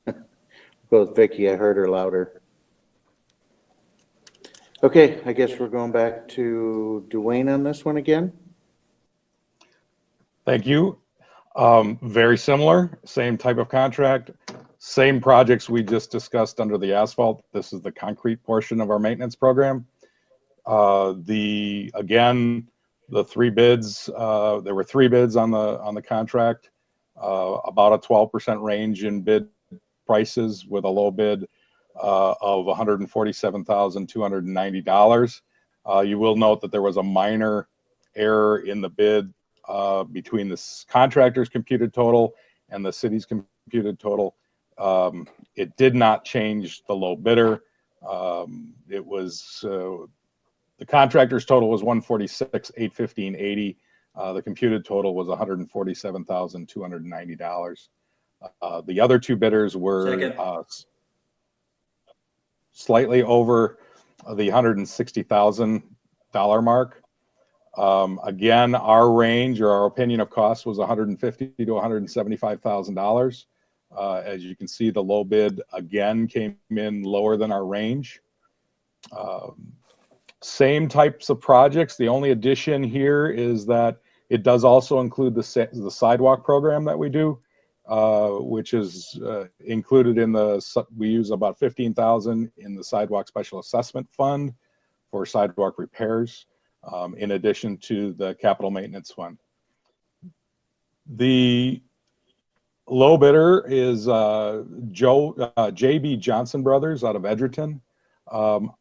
[SPEAKER 7] Go with Vicky, I heard her louder. Okay, I guess we're going back to Dwayne on this one again.
[SPEAKER 10] Thank you. Very similar, same type of contract, same projects we just discussed under the asphalt. This is the concrete portion of our maintenance program. Again, the three bids, there were three bids on the contract, about a 12% range in bid prices with a low bid of $147,290. You will note that there was a minor error in the bid between the contractor's computed total and the city's computed total. It did not change the low bidder. It was the contractor's total was $146,815.80. The computed total was $147,290. The other two bidders were slightly over the $160,000 mark. Again, our range or our opinion of cost was $150,000 to $175,000. As you can see, the low bid again came in lower than our range. Same types of projects. The only addition here is that it does also include the sidewalk program that we do, which is included in we use about $15,000 in the sidewalk special assessment fund for sidewalk repairs, in addition to the capital maintenance fund. The low bidder is J.B. Johnson Brothers out of Edgerton.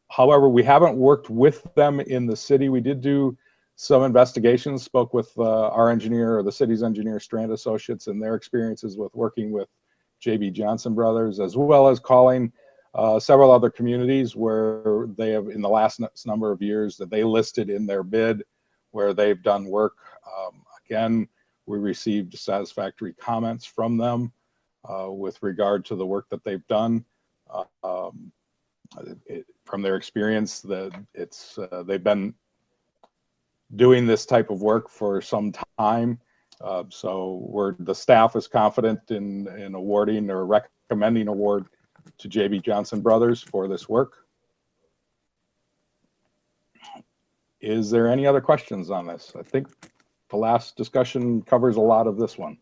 [SPEAKER 10] However, we haven't worked with them in the city. We did do some investigations, spoke with our engineer or the city's engineer, Strand Associates, and their experiences with working with J.B. Johnson Brothers, as well as calling several other communities where they have, in the last number of years, that they listed in their bid where they've done work. Again, we received satisfactory comments from them with regard to the work that they've done. From their experience, they've been doing this type of work for some time. So the staff is confident in awarding or recommending award to J.B. Johnson Brothers for this work. Is there any other questions on this? I think the last discussion covers a lot of this one.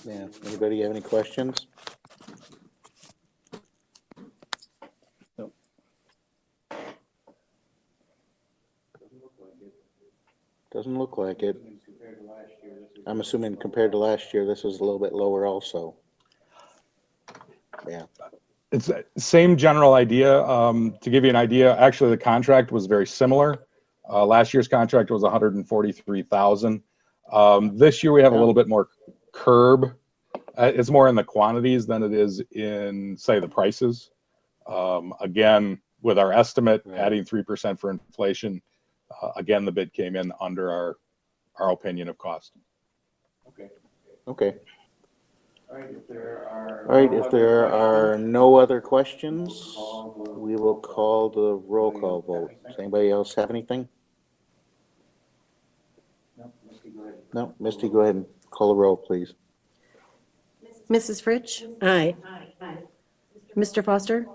[SPEAKER 7] Yeah, anybody have any questions?
[SPEAKER 3] No.
[SPEAKER 7] Doesn't look like it. I'm assuming compared to last year, this is a little bit lower also. Yeah.
[SPEAKER 10] It's the same general idea. To give you an idea, actually the contract was very similar. Last year's contract was $143,000. This year we have a little bit more curb. It's more in the quantities than it is in, say, the prices. Again, with our estimate, adding 3% for inflation, again, the bid came in under our opinion of cost.
[SPEAKER 7] Okay. All right, if there are no other questions, we will call the roll call vote. Does anybody else have anything? No, Misty, go ahead and call the roll, please.
[SPEAKER 2] Mrs. Fritsch?
[SPEAKER 4] Aye.
[SPEAKER 2] Mr. Foster?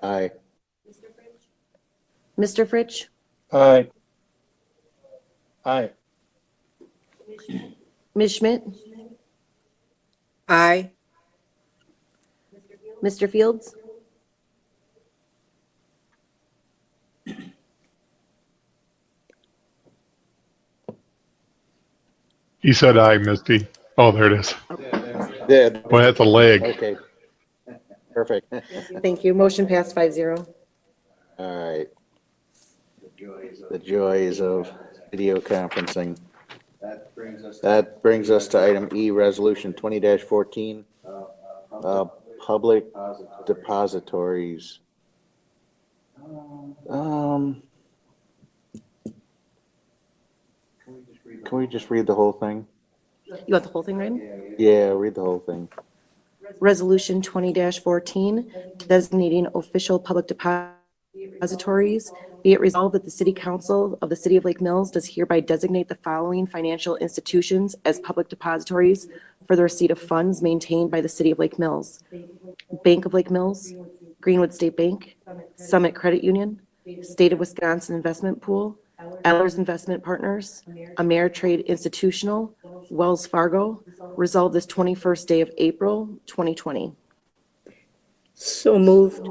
[SPEAKER 7] Aye.
[SPEAKER 2] Mr. Fritsch?
[SPEAKER 3] Aye. Aye.
[SPEAKER 2] Ms. Schmidt?
[SPEAKER 8] Aye.
[SPEAKER 2] Mr. Fields?
[SPEAKER 1] He said aye, Misty. Oh, there it is.
[SPEAKER 7] Dead.
[SPEAKER 1] Well, that's a leg.
[SPEAKER 7] Okay. Perfect.
[SPEAKER 2] Thank you. Motion passed 5-0.
[SPEAKER 7] All right. The joys of video conferencing. That brings us to item E, resolution 20-14, public depositories. Can we just read the whole thing?
[SPEAKER 2] You want the whole thing read?
[SPEAKER 7] Yeah, read the whole thing.
[SPEAKER 2] Resolution 20-14, designating official public depositories. Be it resolved that the City Council of the City of Lake Mills does hereby designate the following financial institutions as public depositories for the receipt of funds maintained by the City of Lake Mills: Bank of Lake Mills, Greenwood State Bank, Summit Credit Union, State of Wisconsin Investment Pool, Ellers Investment Partners, Ameritrade Institutional, Wells Fargo. Resolved this 21st day of April, 2020.
[SPEAKER 4] So moved.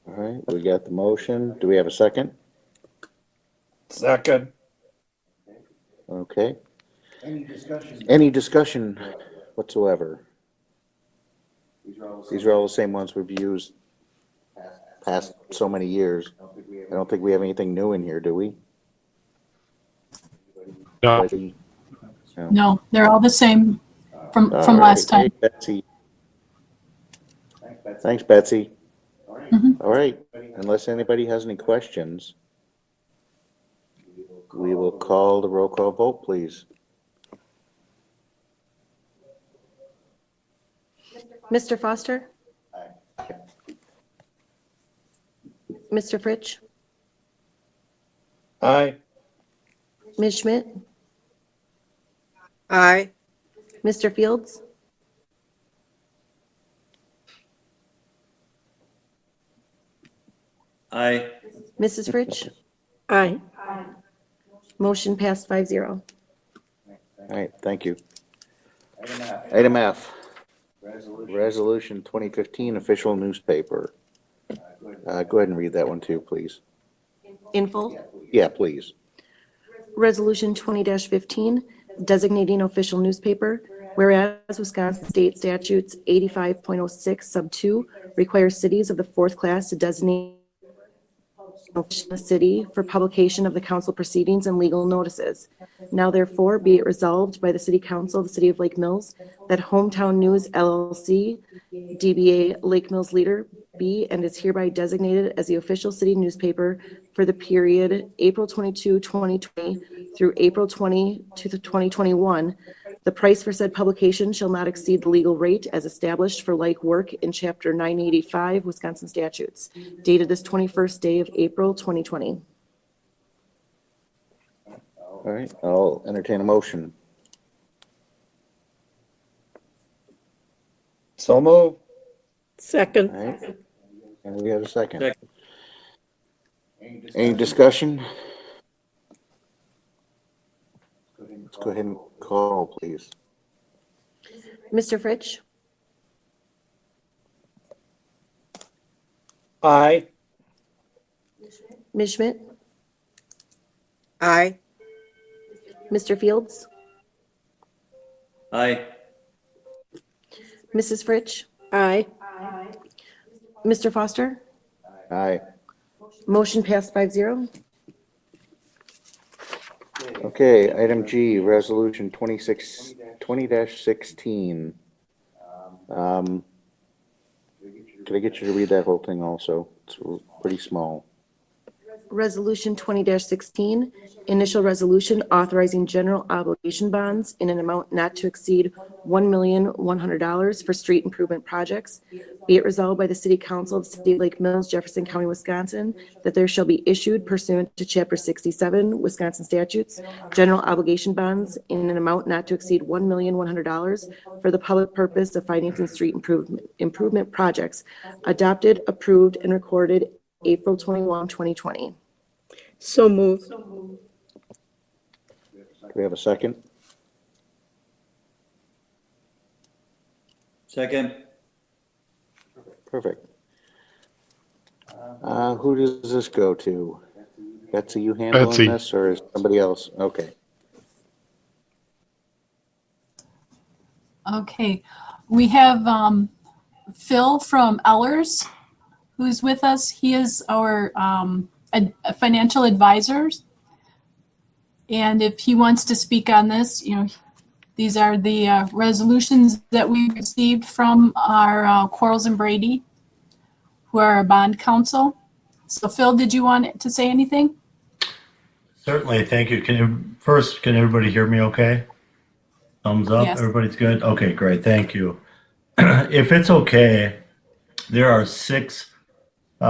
[SPEAKER 7] All right, we got the motion. Do we have a second?
[SPEAKER 3] Second.
[SPEAKER 7] Okay. Any discussion whatsoever? These are all the same ones we've used past so many years. I don't think we have anything new in here, do we?
[SPEAKER 1] No.
[SPEAKER 11] No, they're all the same from
[SPEAKER 7] All
[SPEAKER 11] last
[SPEAKER 7] right.
[SPEAKER 11] time.
[SPEAKER 7] Hey, Betsy. Thanks, Betsy.
[SPEAKER 11] Mhm.
[SPEAKER 7] All right, unless anybody has any questions, we will call the roll call vote, please.
[SPEAKER 2] Mr. Foster? Mr. Fritsch?
[SPEAKER 3] Aye.
[SPEAKER 2] Ms. Schmidt?
[SPEAKER 8] Aye.
[SPEAKER 2] Mr. Fields?
[SPEAKER 9] Aye.
[SPEAKER 2] Mrs. Fritsch?
[SPEAKER 6] Aye.
[SPEAKER 2] Motion passed 5-0.
[SPEAKER 7] All right, thank you. Item F, Resolution 2015 official newspaper. Go ahead and read that one too, please.
[SPEAKER 2] In full?
[SPEAKER 7] Yeah, please.
[SPEAKER 2] Resolution 20-15, designating official newspaper. Whereas Wisconsin State Statutes 85.06 sub 2 requires cities of the fourth class to designate the city for publication of the council proceedings and legal notices. Now therefore be it resolved by the City Council of the City of Lake Mills that Hometown News LLC, DBA Lake Mills Leader, be and is hereby designated as the official city newspaper for the period April 22, 2020 through April 20, 2021. The price for said publication shall not exceed the legal rate as established for like work in Chapter 985 Wisconsin statutes, dated this 21st day of April 2020.
[SPEAKER 7] All right, I'll entertain a motion.
[SPEAKER 3] So move.
[SPEAKER 7] All
[SPEAKER 6] Second.
[SPEAKER 7] right, and we have a second.
[SPEAKER 9] Second.
[SPEAKER 7] Any discussion? Let's go ahead and call, please.
[SPEAKER 2] Mr. Fritsch?
[SPEAKER 3] Aye.
[SPEAKER 2] Ms. Schmidt?
[SPEAKER 8] Aye.
[SPEAKER 2] Mr. Fields?
[SPEAKER 9] Aye.
[SPEAKER 2] Mrs. Fritsch?
[SPEAKER 6] Aye.
[SPEAKER 2] Mr. Foster?
[SPEAKER 7] Aye.
[SPEAKER 2] Motion passed 5-0.
[SPEAKER 7] Okay, item G, resolution 20-16. Could I get you to read that whole thing also? It's pretty small.
[SPEAKER 2] Resolution 20-16, initial resolution authorizing general obligation bonds in an amount not to exceed $1,100,000 for street improvement projects. Be it resolved by the City Council of the City of Lake Mills, Jefferson County, Wisconsin, that there shall be issued pursuant to Chapter 67 Wisconsin statutes, general obligation bonds in an amount not to exceed $1,100,000 for the public purpose of financing street improvement projects, adopted, approved, and recorded April 21, 2020.
[SPEAKER 6] So moved.
[SPEAKER 7] Do we have a second?
[SPEAKER 9] Second.
[SPEAKER 7] Perfect. Who does this go to? Betsy, you handling
[SPEAKER 1] Betsy.
[SPEAKER 7] this, or is somebody else? Okay.
[SPEAKER 11] Okay, we have Phil from Ellers who's with us. He is our financial advisor. And if he wants to speak on this, these are the resolutions that we received from our Quarles and Brady, who are our bond counsel. So Phil, did you want to say anything?
[SPEAKER 12] Certainly, thank you. Can everybody hear me okay? Thumbs up,
[SPEAKER 11] Yes.
[SPEAKER 12] Everybody's good? Okay, great, thank you. If it's okay, there are 6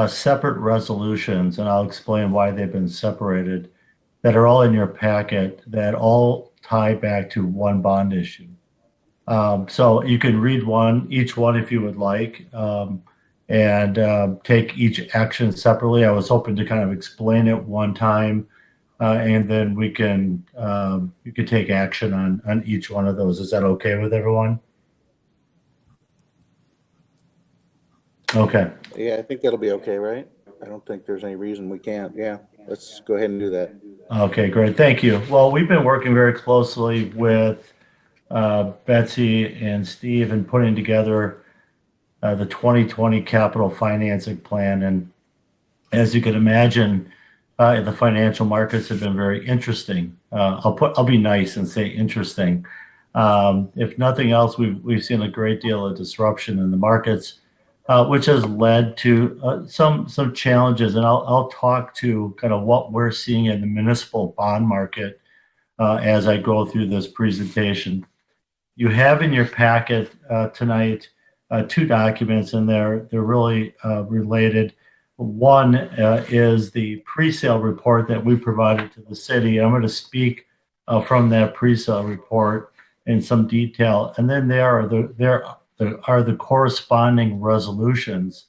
[SPEAKER 12] separate resolutions, and I'll explain why they've been separated, that are all in your packet, that all tie back to one bond issue. So you can read each one if you would like, and take each action separately. I was hoping to kind of explain it one time, and then you can take action on each one of those. Is that okay with everyone? Okay.
[SPEAKER 7] Yeah, I think that'll be okay, right? I don't think there's any reason we can't. Yeah, let's go ahead and do that.
[SPEAKER 12] Okay, great. Thank you. Well, we've been working very closely with Betsy and Steve in putting together the 2020 capital financing plan. And As you can imagine, the financial markets have been very interesting. I'll be nice and say interesting. If nothing else, we've seen a great deal of disruption in the markets, which has led to some challenges. And I'll talk to kind of what we're seeing in the municipal bond market as I go through this presentation. You have in your packet tonight two documents, and they're really related. One is the pre-sale report that we provided to the city. I'm going to speak from that pre-sale report in some detail, and then there are the corresponding resolutions,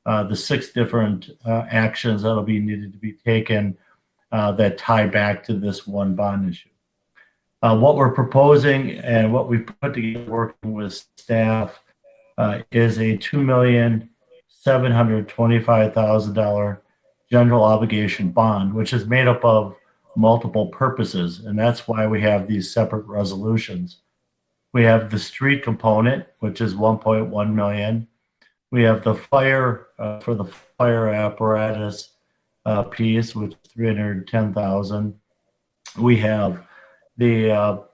[SPEAKER 12] the 6 different actions that'll be needed to be taken that tie back to this one bond issue. What we're proposing and what we put together working with staff is a $2,725,000 general obligation bond, which is made up of multiple purposes, and that's why we have these separate resolutions. We have the street component, which is 1.1 million. We have the fire for the fire apparatus piece, which is 310,000. We have the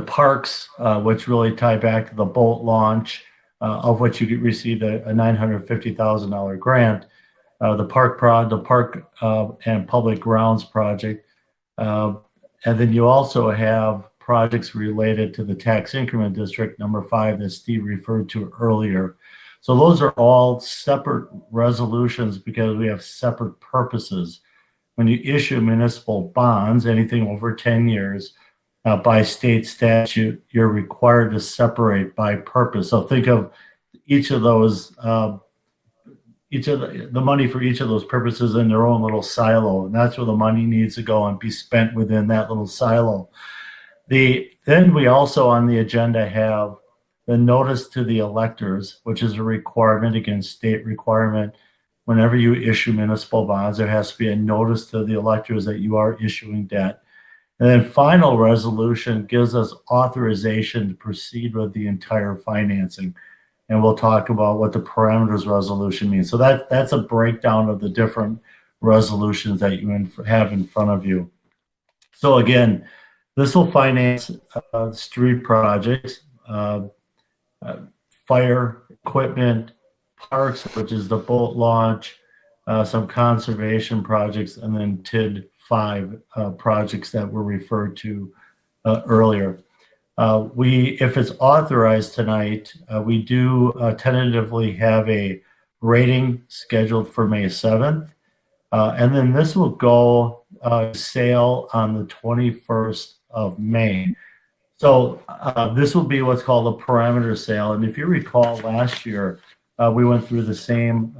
[SPEAKER 12] parks, which really tie back to the boat launch, of which you received a $950,000 grant. The park and public grounds project, and then you also have projects related to the tax increment district number 5 that Steve referred to earlier. So those are all separate resolutions because we have separate purposes. When you issue municipal bonds, anything over 10 years, by state statute, you're required to separate by purpose. So think of each of those, the money for each of those purposes in their own little silo, and that's where the money needs to go and be spent within that little silo. Then we also on the agenda have the notice to the electors, which is a requirement, again, state requirement. Whenever you issue municipal bonds, there has to be a notice to the electors that you are issuing debt. And then final resolution gives us authorization to proceed with the entire financing. And we'll talk about what the parameters resolution means. So that's a breakdown of the different resolutions that you have in front of you. So again, this will finance street projects, fire equipment, parks, which is the boat launch, some conservation projects, and then TID 5 projects that were referred to earlier. If it's authorized tonight, we do tentatively have a rating scheduled for May 7th. And then this will go sale on the 21st of May. So this will be what's called a parameter sale. And if you recall last year, we went through the same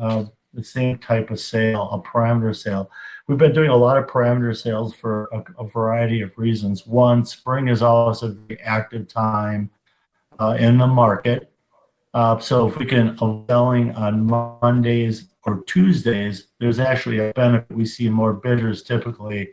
[SPEAKER 12] type of sale, a parameter sale. We've been doing a lot of parameter sales for a variety of reasons. One, spring is always a very active time in the market. So if we can selling on Mondays or Tuesdays, there's actually a benefit. We see more bidders typically,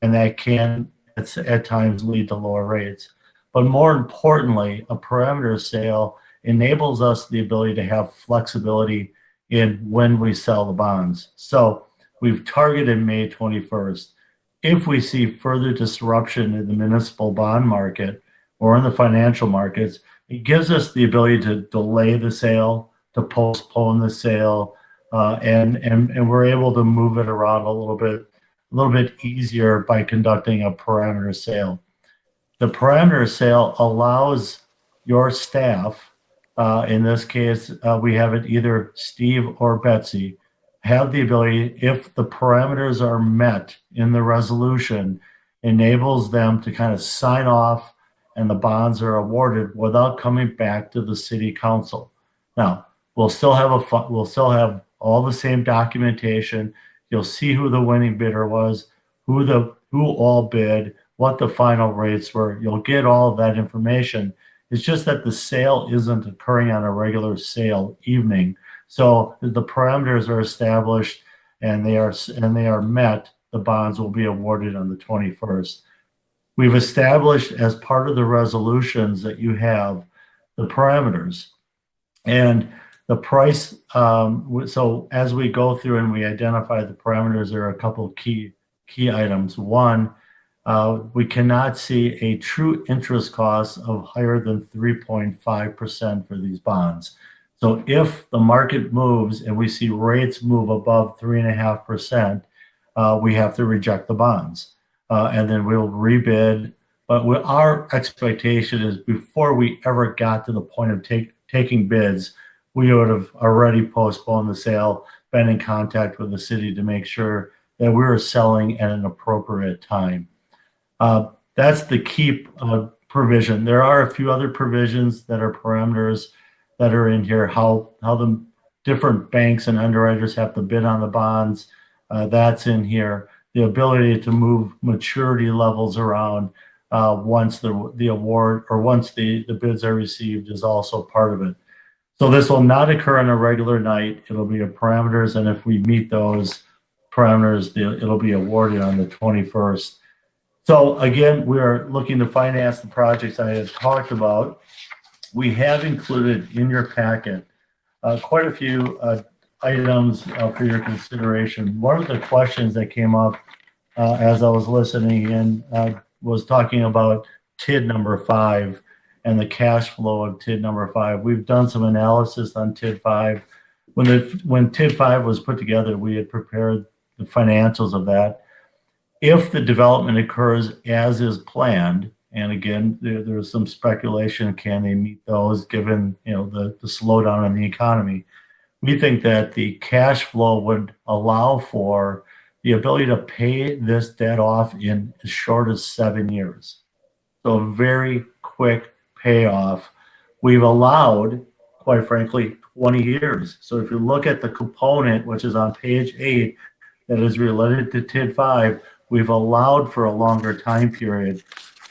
[SPEAKER 12] and that can at times lead to lower rates. But more importantly, a parameter sale enables us the ability to have flexibility in when we sell the bonds. So we've targeted May 21st. If we see further disruption in the municipal bond market or in the financial markets, it gives us the ability to delay the sale, to postpone the sale, and we're able to move it around a little bit easier by conducting a parameter sale. The parameter sale allows your staff, in this case, we have it either Steve or Betsy, have the ability, if the parameters are met in the resolution, enables them to kind of sign off and the bonds are awarded without coming back to the city council. Now, we'll still have all the same documentation. You'll see who the winning bidder was, who all bid, what the final rates were. You'll get all of that information. It's just that the sale isn't occurring on a regular sale evening. So the parameters are established and they are met. The bonds will be awarded on the 21st. We've established as part of the resolutions that you have the parameters. And The price, so as we go through and we identify the parameters, there are a couple of key items. One, we cannot see a true interest cost of higher than 3.5% for these bonds. So if the market moves and we see rates move above 3.5%, we have to reject the bonds. And then we'll rebid. But our expectation is before we ever got to the point of taking bids, we would have already postponed the sale, been in contact with the city to make sure that we were selling at an appropriate time. That's the key provision. There are a few other provisions that are parameters that are in here, how the different banks and underwriters have to bid on the bonds. That's in here. The ability to move maturity levels around once the award or once the bids are received is also part of it. So this will not occur on a regular night. It'll be a parameters, and if we meet those parameters, it'll be awarded on the 21st. So again, we are looking to finance the projects I had talked about. We have included in your packet quite a few items for your consideration. One of the questions that came up as I was listening in was talking about TID number 5 and the cash flow of TID number 5. We've done some analysis on TID 5. When TID 5 was put together, we had prepared the financials of that. If the development occurs as is planned, and again, there's some speculation, can they meet those given the slowdown in the economy? We think that the cash flow would allow for the ability to pay this debt off in as short as 7 years. So a very quick payoff. We've allowed, quite frankly, 20 years. So if you look at the component, which is on page 8, that is related to TID 5, we've allowed for a longer time period.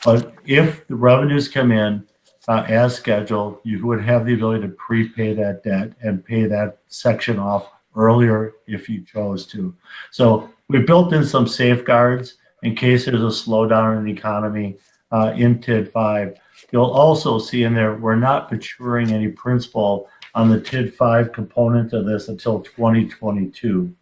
[SPEAKER 12] But if the revenues come in as scheduled, you would have the ability to prepay that debt and pay that section off earlier if you chose to. So we built in some safeguards in case there's a slowdown in the economy in TID 5. You'll also see in there, we're not maturing any principal on the TID 5 component of this until 2022.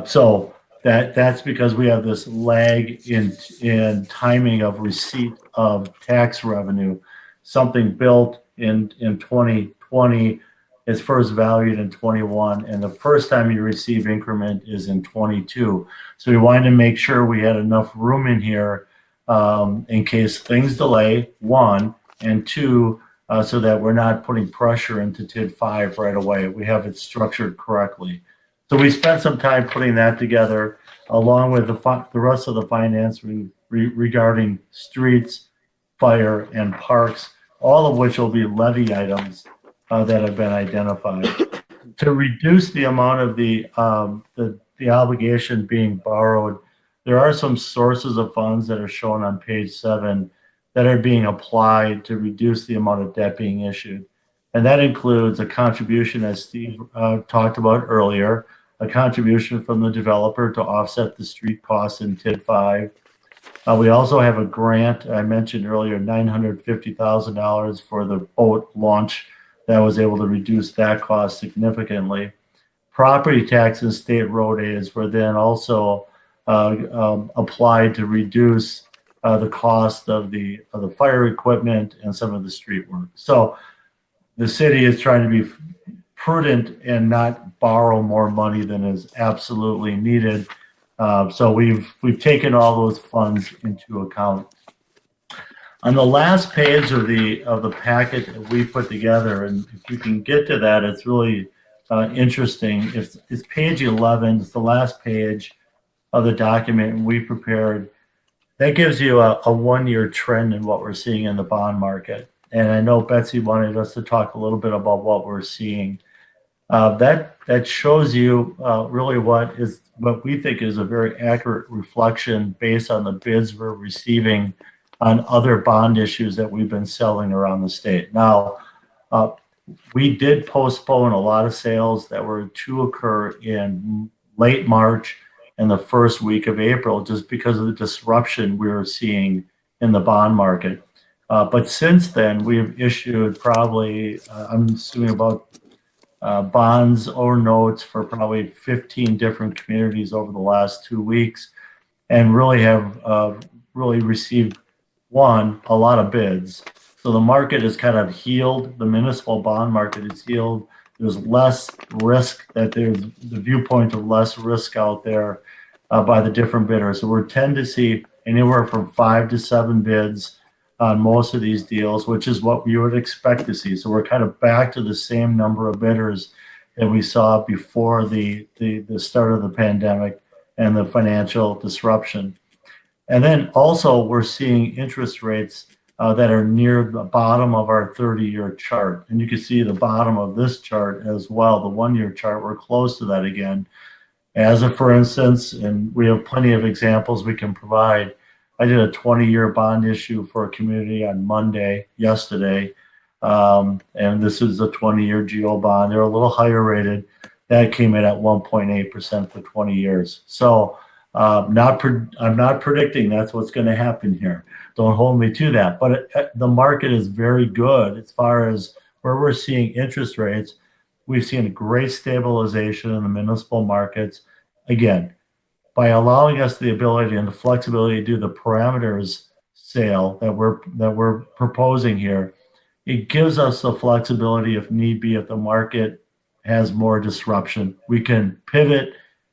[SPEAKER 12] So that's because we have this lag in timing of receipt of tax revenue. Something built in 2020 is first valued in 21, and the first time you receive increment is in 22. So we wanted to make sure we had enough room in here in case things delay, 1, and 2, so that we're not putting pressure into TID 5 right away. We have it structured correctly. So we spent some time putting that together, along with the rest of the finance regarding streets, fire, and parks, all of which will be levy items that have been identified. To reduce the amount of the obligation being borrowed, there are some sources of funds that are shown on page 7 that are being applied to reduce the amount of debt being issued. And that includes a contribution, as Steve talked about earlier, a contribution from the developer to offset the street costs in TID 5. We also have a grant, I mentioned earlier, $950,000 for the boat launch that was able to reduce that cost significantly. Property tax and state road aids were then also applied to reduce the cost of the fire equipment and some of the street work. So the city is trying to be prudent and not borrow more money than is absolutely needed. So we've taken all those funds into account. On the last page of the packet that we put together, and if you can get to that, it's really interesting. It's page 11. It's the last page of the document we prepared. That gives you a 1-year trend in what we're seeing in the bond market. And I know Betsy wanted us to talk a little bit about what we're seeing. That shows you really what we think is a very accurate reflection based on the bids we're receiving on other bond issues that we've been selling around the state. Now, we did postpone a lot of sales that were to occur in late March and the first week of April just because of the disruption we were seeing in the bond market. But since then, we've issued probably, I'm assuming about bonds or notes for probably 15 different communities over the last 2 weeks, and really have really received a lot of bids. So the market is kind of healed. The municipal bond market is healed. There's less risk, that there's the viewpoint of less risk out there by the different bidders. So we tend to see anywhere from 5 to 7 bids on most of these deals, which is what you would expect to see. So we're kind of back to the same number of bidders that we saw before the start of the pandemic and the financial disruption. And then also we're seeing interest rates that are near the bottom of our 30-year chart. And you can see the bottom of this chart as well, the 1-year chart, we're close to that again. As a for instance, and we have plenty of examples we can provide, I did a 20-year bond issue for a community on yesterday, and this is a 20-year GO bond. They're a little higher rated. That came in at 1.8% for 20 years. So I'm not predicting that's what's going to happen here. Don't hold me to that. But the market is very good as far as where we're seeing interest rates. We've seen a great stabilization in the municipal markets. Again, by allowing us the ability and the flexibility to do the parameters sale that we're proposing here, it gives us the flexibility, if need be, if the market has more disruption, we can pivot,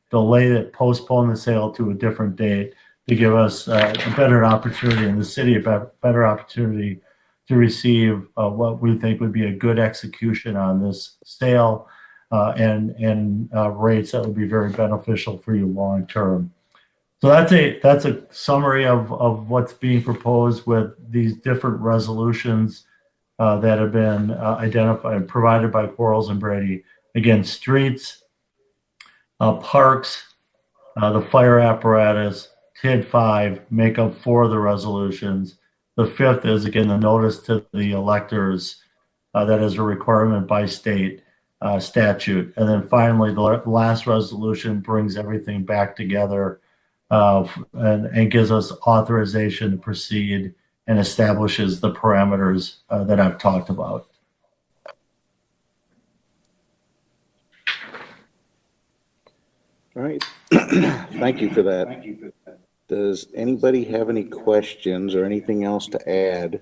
[SPEAKER 12] delay it, postpone the sale to a different date to give us a better opportunity in the city, a better opportunity to receive what we think would be a good execution on this sale and rates that would be very beneficial for you long term. So that's a summary of what's being proposed with these different resolutions that have been identified and provided by Quarles and Brady. Again, streets, parks, the fire apparatus, TID 5 make up 4 of the resolutions. The 5th is, again, the notice to the electors that is a requirement by state statute. And then finally, the last resolution brings everything back together and gives us authorization to proceed and establishes the parameters that I've talked about.
[SPEAKER 7] All right. Thank you for that. Does anybody have any questions or anything else to add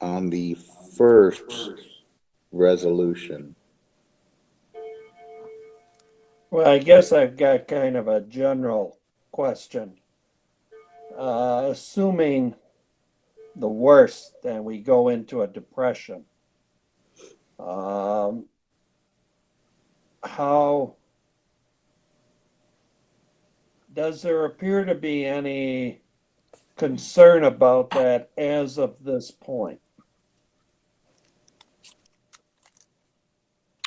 [SPEAKER 7] on the first resolution?
[SPEAKER 3] Well, I guess I've got kind of a general question. Assuming the worst and we go into a depression, how does there appear to be any concern about that as of this point?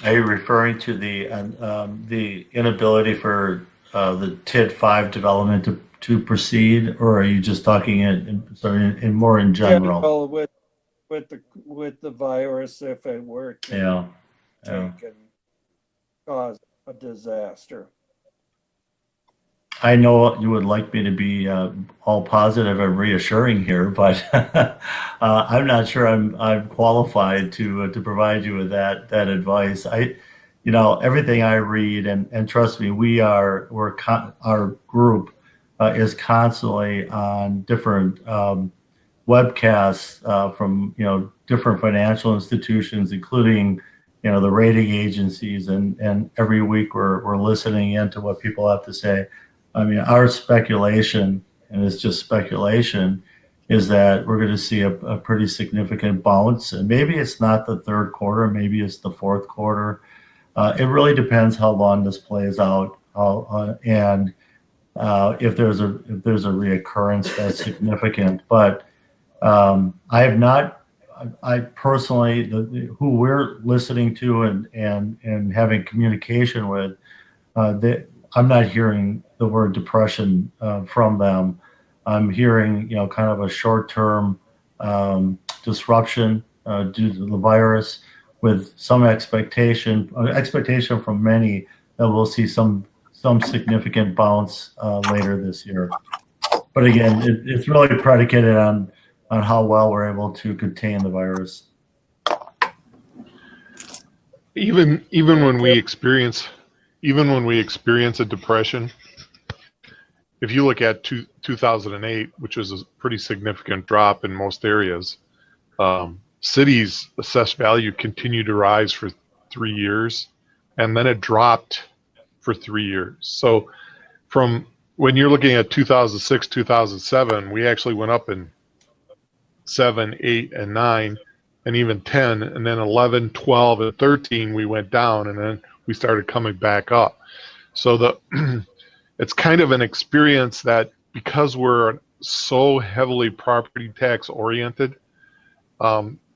[SPEAKER 12] Are you referring to the inability for the TID 5 development to proceed, or are you just talking in more in general?
[SPEAKER 3] With the virus, if it were to take and cause a disaster.
[SPEAKER 12] I know you would like me to be all positive and reassuring here, but I'm not sure I'm qualified to provide you with that advice. Everything I read, and trust me, our group is constantly on different webcasts from different financial institutions, including the rating agencies, and every week we're listening into what people have to say. I mean, our speculation, and it's just speculation, is that we're going to see a pretty significant bounce. And maybe it's not the third quarter, maybe it's the fourth quarter. It really depends how long this plays out, and if there's a reoccurrence that's significant. But I personally, who we're listening to and having communication with, I'm not hearing the word depression from them. I'm hearing, kind of a short-term disruption due to the virus, with some expectation from many that we'll see some significant bounce later this year. But again, it's really predicated on how well we're able to contain the virus.
[SPEAKER 1] even when we experience a depression, if you look at 2008, which was a pretty significant drop in most areas, cities' assessed value continued to rise for 3 years, and then it dropped for 3 years. So from when you're looking at 2006, 2007, we actually went up in 7, 8, and 9, and even 10, and then 11, 12, and 13, we went down, and then we started coming back up. So it's kind of an experience that because we're so heavily property tax oriented,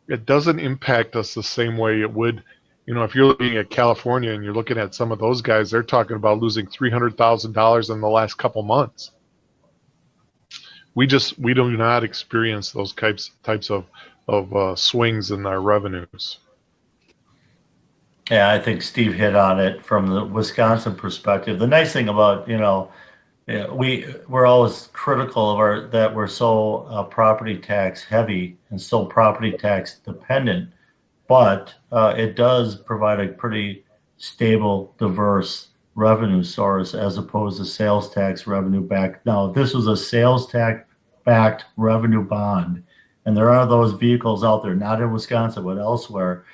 [SPEAKER 1] it doesn't impact us the same way it would. If you're looking at California and you're looking at some of those guys, they're talking about losing $300,000 in the last couple months. We do not experience those types of swings in our revenues.
[SPEAKER 12] Yeah, I think Steve hit on it from the Wisconsin perspective. The nice thing about, we're always critical of that we're so property tax heavy and so property tax dependent, but it does provide a pretty stable, diverse revenue source as opposed to sales tax revenue backed. Now, if this was a sales tax backed revenue bond, and there are those vehicles out there, not in Wisconsin, but elsewhere,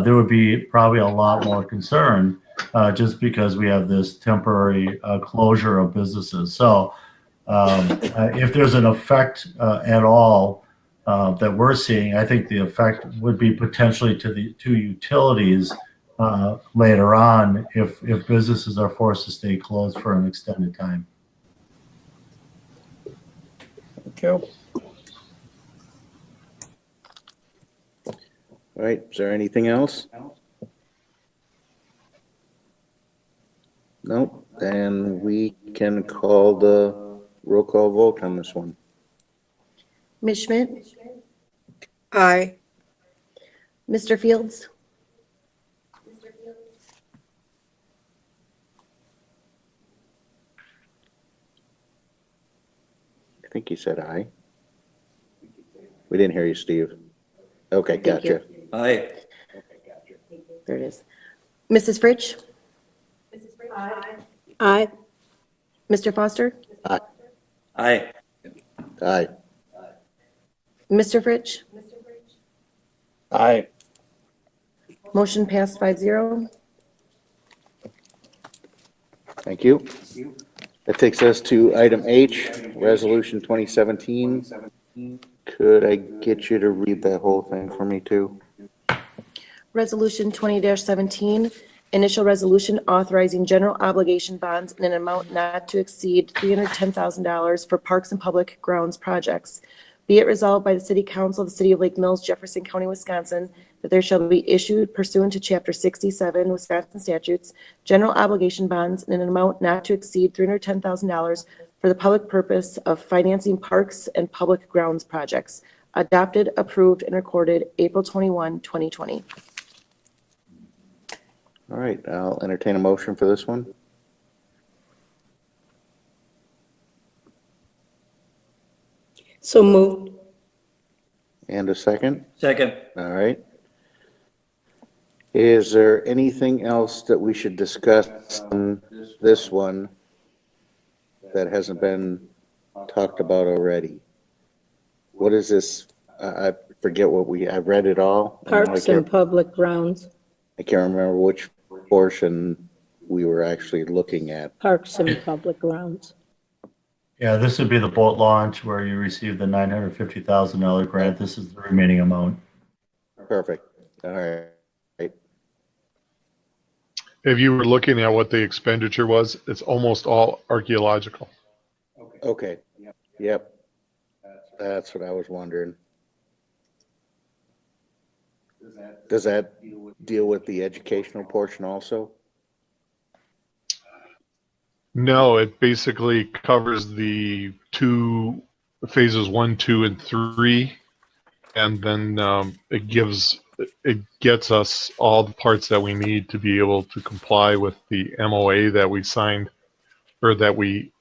[SPEAKER 12] there would be probably a lot more concern just because we have this temporary closure of businesses. So if there's an effect at all that we're seeing, I think the effect would be potentially to utilities later on if businesses are forced to stay closed for an extended time.
[SPEAKER 3] Okay.
[SPEAKER 7] All right, is there anything else? Nope, then we can call the roll call vote on this one.
[SPEAKER 2] Ms. Schmidt?
[SPEAKER 6] Aye.
[SPEAKER 2] Mr. Fields?
[SPEAKER 7] I think he said aye. We didn't hear you, Steve. Okay,
[SPEAKER 2] Thank you.
[SPEAKER 7] gotcha.
[SPEAKER 9] Aye.
[SPEAKER 2] There it is. Mrs. Fritsch?
[SPEAKER 6] Aye.
[SPEAKER 2] Mr. Foster?
[SPEAKER 7] Aye.
[SPEAKER 9] Aye.
[SPEAKER 7] Aye.
[SPEAKER 2] Mr. Fritsch?
[SPEAKER 3] Aye.
[SPEAKER 2] Motion passed 5-0.
[SPEAKER 7] Thank you. That takes us to item H, Resolution 2017. Could I get you to read that whole thing for me too?
[SPEAKER 2] Resolution 20-17, initial resolution authorizing general obligation bonds in an amount not to exceed $310,000 for parks and public grounds projects. Be it resolved by the City Council of the City of Lake Mills, Jefferson County, Wisconsin, that there shall be issued pursuant to Chapter 67 Wisconsin statutes, general obligation bonds in an amount not to exceed $310,000 for the public purpose of financing parks and public grounds projects. Adopted, approved, and recorded April 21, 2020.
[SPEAKER 7] All right, I'll entertain a motion for this one.
[SPEAKER 6] So moved.
[SPEAKER 7] And a second.
[SPEAKER 9] Second.
[SPEAKER 7] All right. Is there anything else that we should discuss on this one that hasn't been talked about already? What is this? I forget I read it all.
[SPEAKER 6] Parks and public grounds.
[SPEAKER 7] I can't remember which portion we were actually looking at.
[SPEAKER 6] Parks and public grounds.
[SPEAKER 12] Yeah, this would be the boat launch where you receive the $950,000 grant. This is the remaining amount.
[SPEAKER 7] Perfect. All right.
[SPEAKER 1] If you were looking at what the expenditure was, it's almost all archaeological.
[SPEAKER 7] Okay. Yep. That's what I was wondering. Does that deal with the educational portion also?
[SPEAKER 1] No, it basically covers the two phases 1, 2, and 3, and then it gets us all the parts that we need to be able to comply with the MOA that we signed, or that we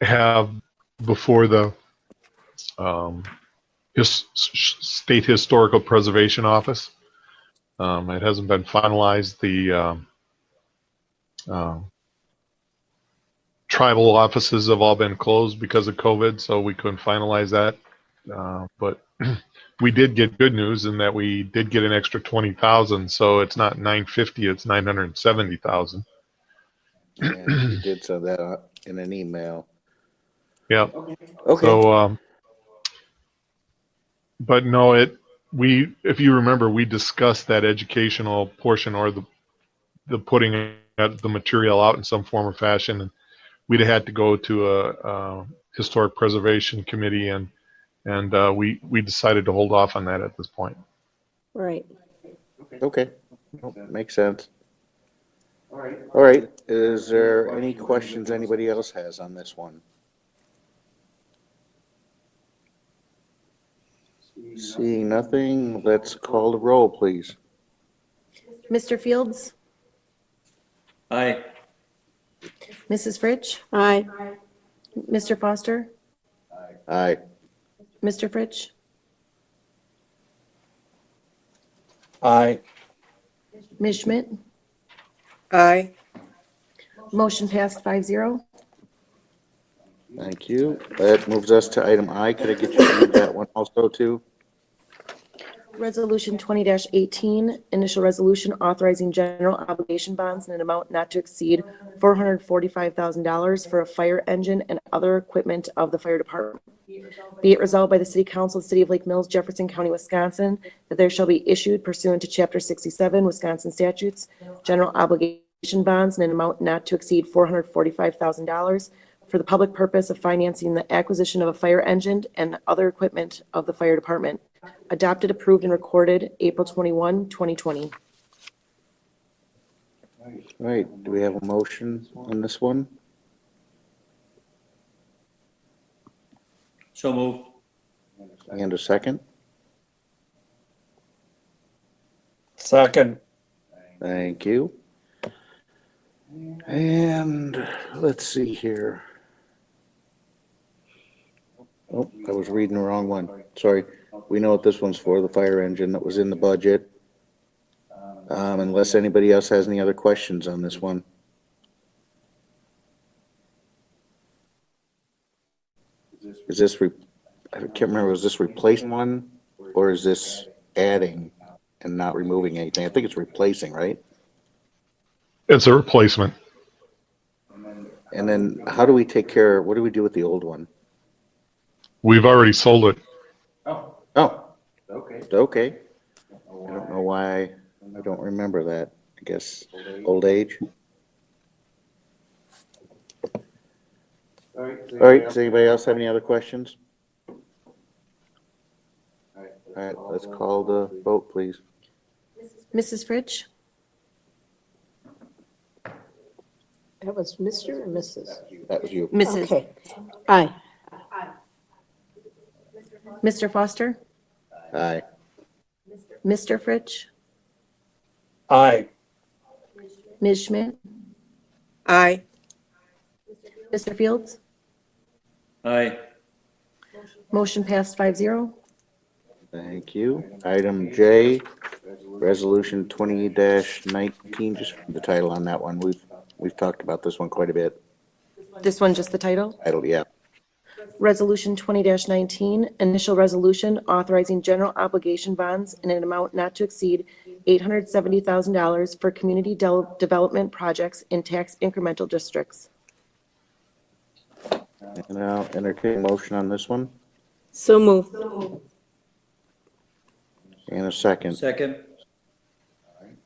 [SPEAKER 1] have before the State Historical Preservation Office. It hasn't been finalized. The tribal offices have all been closed because of COVID, so we couldn't finalize that. But we did get good news in that we did get an extra 20,000, so it's not 950, it's 970,000.
[SPEAKER 7] And you did send that out in an email.
[SPEAKER 1] Yeah.
[SPEAKER 7] Okay.
[SPEAKER 1] So, but no, if you remember, we discussed that educational portion or the putting the material out in some form or fashion, and we'd have had to go to a historic preservation committee, and we decided to hold off on that at this point.
[SPEAKER 6] Right.
[SPEAKER 7] Okay. Makes sense. All right. Is there any questions anybody else has on this one? Seeing nothing, let's call the roll, please.
[SPEAKER 2] Mr. Fields?
[SPEAKER 9] Aye.
[SPEAKER 2] Mrs. Fritsch?
[SPEAKER 6] Aye.
[SPEAKER 2] Mr. Foster?
[SPEAKER 7] Aye.
[SPEAKER 2] Mr. Fritsch?
[SPEAKER 3] Aye.
[SPEAKER 2] Ms. Schmidt?
[SPEAKER 8] Aye.
[SPEAKER 2] Motion passed 5-0.
[SPEAKER 7] Thank you. That moves us to item I. Could I get you to read that one also too?
[SPEAKER 2] Resolution 20-18, initial resolution authorizing general obligation bonds in an amount not to exceed $445,000 for a fire engine and other equipment of the fire department. Be it resolved by the City Council of the City of Lake Mills, Jefferson County, Wisconsin, that there shall be issued pursuant to Chapter 67 Wisconsin statutes, general obligation bonds in an amount not to exceed $445,000 for the public purpose of financing the acquisition of a fire engine and other equipment of the fire department. Adopted, approved, and recorded April 21, 2020.
[SPEAKER 7] All right. Do we have a motion on this one?
[SPEAKER 9] So moved.
[SPEAKER 7] And a second?
[SPEAKER 3] Second.
[SPEAKER 7] Thank you. And let's see here. Oh, I was reading the wrong one. Sorry. We know what this one's for, the fire engine that was in the budget. Unless anybody else has any other questions on this one. Is this, I can't remember, is this replacing one or is this adding and not removing anything? I think it's replacing, right?
[SPEAKER 1] It's a replacement.
[SPEAKER 7] And then how do we take care, what do we do with the old one?
[SPEAKER 1] We've already sold it.
[SPEAKER 7] Oh, okay. I don't know why I don't remember that. I guess old age. All right, does anybody else have any other questions? All right, let's call the vote, please.
[SPEAKER 2] Mrs. Fritsch?
[SPEAKER 6] That was Mr. or Mrs.?
[SPEAKER 7] That was you.
[SPEAKER 2] Mrs.
[SPEAKER 6] Okay. Aye.
[SPEAKER 2] Mr. Foster?
[SPEAKER 7] Aye.
[SPEAKER 2] Mr. Fritsch?
[SPEAKER 3] Aye.
[SPEAKER 2] Ms. Schmidt?
[SPEAKER 8] Aye.
[SPEAKER 2] Mr. Fields?
[SPEAKER 9] Aye.
[SPEAKER 2] Motion passed 5-0.
[SPEAKER 7] Thank you. Item J, Resolution 20-19, just the title on that one. We've talked about this one quite a bit.
[SPEAKER 2] This one, just the title?
[SPEAKER 7] Title, yeah.
[SPEAKER 2] Resolution 20-19, initial resolution authorizing general obligation bonds in an amount not to exceed $870,000 for community development projects in tax incremental districts.
[SPEAKER 7] And I'll entertain a motion on this one.
[SPEAKER 6] So moved.
[SPEAKER 7] And a second.
[SPEAKER 9] Second.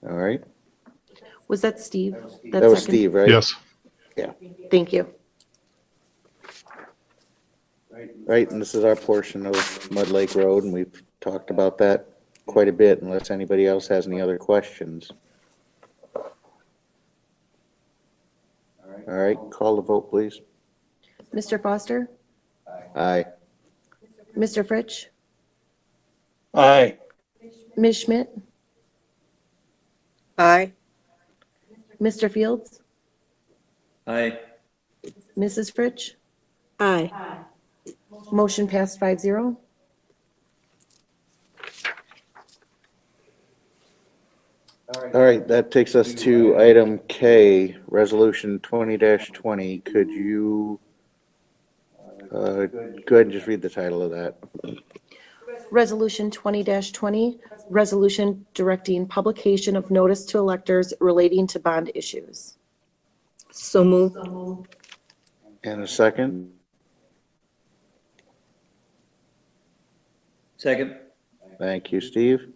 [SPEAKER 7] All right.
[SPEAKER 2] Was that Steve?
[SPEAKER 7] That was
[SPEAKER 2] second?
[SPEAKER 7] Steve, right?
[SPEAKER 1] Yes.
[SPEAKER 2] Thank you.
[SPEAKER 7] Right, and this is our portion of Mud Lake Road, and we've talked about that quite a bit, unless anybody else has any other questions. All right, call the vote, please.
[SPEAKER 2] Mr. Foster?
[SPEAKER 7] Aye.
[SPEAKER 2] Mr. Fritsch?
[SPEAKER 3] Aye.
[SPEAKER 2] Ms. Schmidt?
[SPEAKER 8] Aye.
[SPEAKER 2] Mr. Fields?
[SPEAKER 9] Aye.
[SPEAKER 2] Mrs. Fritsch?
[SPEAKER 6] Aye.
[SPEAKER 2] Motion passed 5-0.
[SPEAKER 7] All right, that takes us to item K, Resolution 20-20. Could you go ahead and just read the title of that?
[SPEAKER 2] Resolution 20-20, resolution directing publication of notice to electors relating to bond issues.
[SPEAKER 6] So moved.
[SPEAKER 7] And a second?
[SPEAKER 9] Second.
[SPEAKER 7] Thank you, Steve.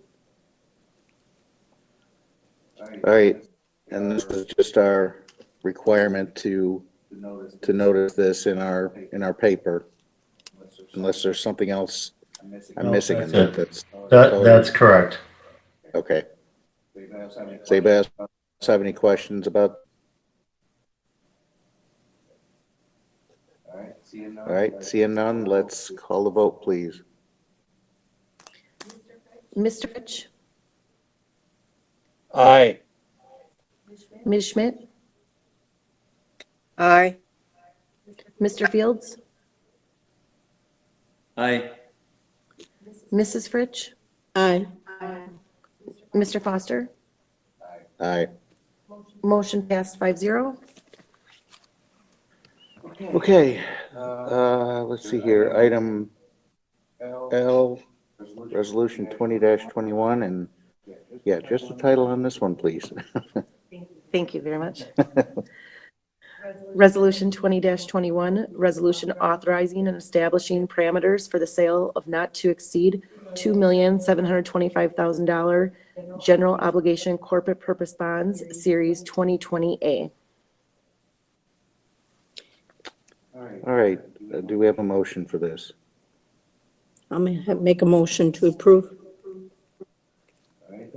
[SPEAKER 7] All right, and this is just our requirement to notice this in our paper, unless there's something else I'm missing in that.
[SPEAKER 12] That's correct.
[SPEAKER 7] Okay. Does anybody else have any questions about? All right, seeing none, let's call the vote, please.
[SPEAKER 2] Mr. Fitch,
[SPEAKER 3] Aye.
[SPEAKER 2] Ms. Schmidt,
[SPEAKER 8] Aye.
[SPEAKER 2] Mr. Fields,
[SPEAKER 9] Aye.
[SPEAKER 2] Mrs. Fritsch,
[SPEAKER 6] Aye.
[SPEAKER 2] Mr. Foster.
[SPEAKER 7] Aye.
[SPEAKER 2] Motion passed 5-0.
[SPEAKER 7] Okay, let's see here, item L, Resolution 20-21, and yeah, just the title on this one, please.
[SPEAKER 2] Thank you very much. Resolution 20-21, resolution authorizing and establishing parameters for the sale of not to exceed $2,725,000 general obligation corporate purpose bonds, Series 2020A.
[SPEAKER 7] All right, do we have a motion for this?
[SPEAKER 6] I'll make a motion to approve.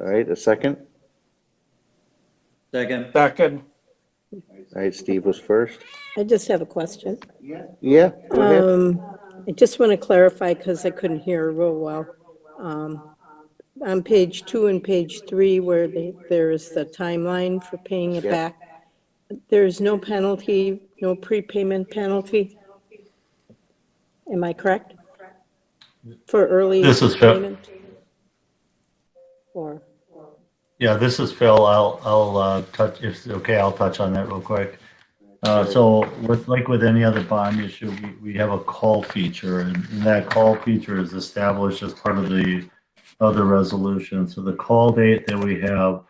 [SPEAKER 7] All right, a second?
[SPEAKER 9] Second.
[SPEAKER 3] Second.
[SPEAKER 7] All right, Steve was first.
[SPEAKER 6] I just have a question.
[SPEAKER 7] Yeah, go ahead.
[SPEAKER 6] I just want to clarify because I couldn't hear real well. On page 2 and page 3, where there is the timeline for paying it
[SPEAKER 7] Yep.
[SPEAKER 6] back, there's no penalty, no prepayment penalty. Am I correct? For early
[SPEAKER 12] This is Phil.
[SPEAKER 6] payment? Or,
[SPEAKER 12] Yeah, this is Phil. I'll touch, if it's okay, I'll touch on that real quick. So with any other bond issue, we have a call feature, and that call feature is established as part of the other resolution. So the call date that we have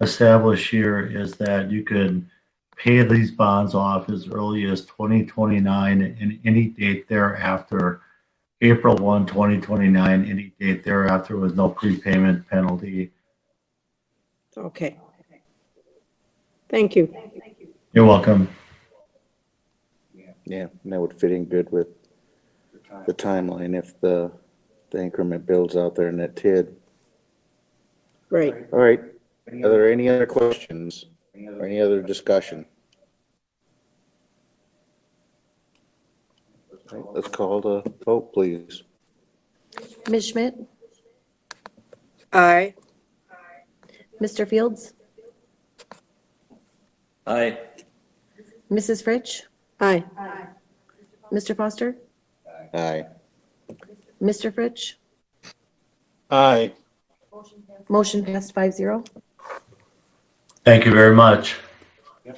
[SPEAKER 12] established here is that you could pay these bonds off as early as 2029 and any date thereafter, April 1, 2029, any date thereafter with no prepayment penalty.
[SPEAKER 6] okay. Thank you.
[SPEAKER 12] You're welcome.
[SPEAKER 7] Yeah, that would fit in good with the timeline if the increment builds out there in that TID.
[SPEAKER 6] Great.
[SPEAKER 7] All right, are there any other questions or any other discussion? All right, let's call the vote, please.
[SPEAKER 2] Ms. Schmidt,
[SPEAKER 8] Aye.
[SPEAKER 2] Mr. Fields,
[SPEAKER 9] Aye.
[SPEAKER 2] Mrs. Fritsch,
[SPEAKER 6] Aye.
[SPEAKER 2] Mr. Foster,
[SPEAKER 7] Aye.
[SPEAKER 2] Mr. Fritsch.
[SPEAKER 3] Aye.
[SPEAKER 2] Motion passed 5-0.
[SPEAKER 12] Thank you very much.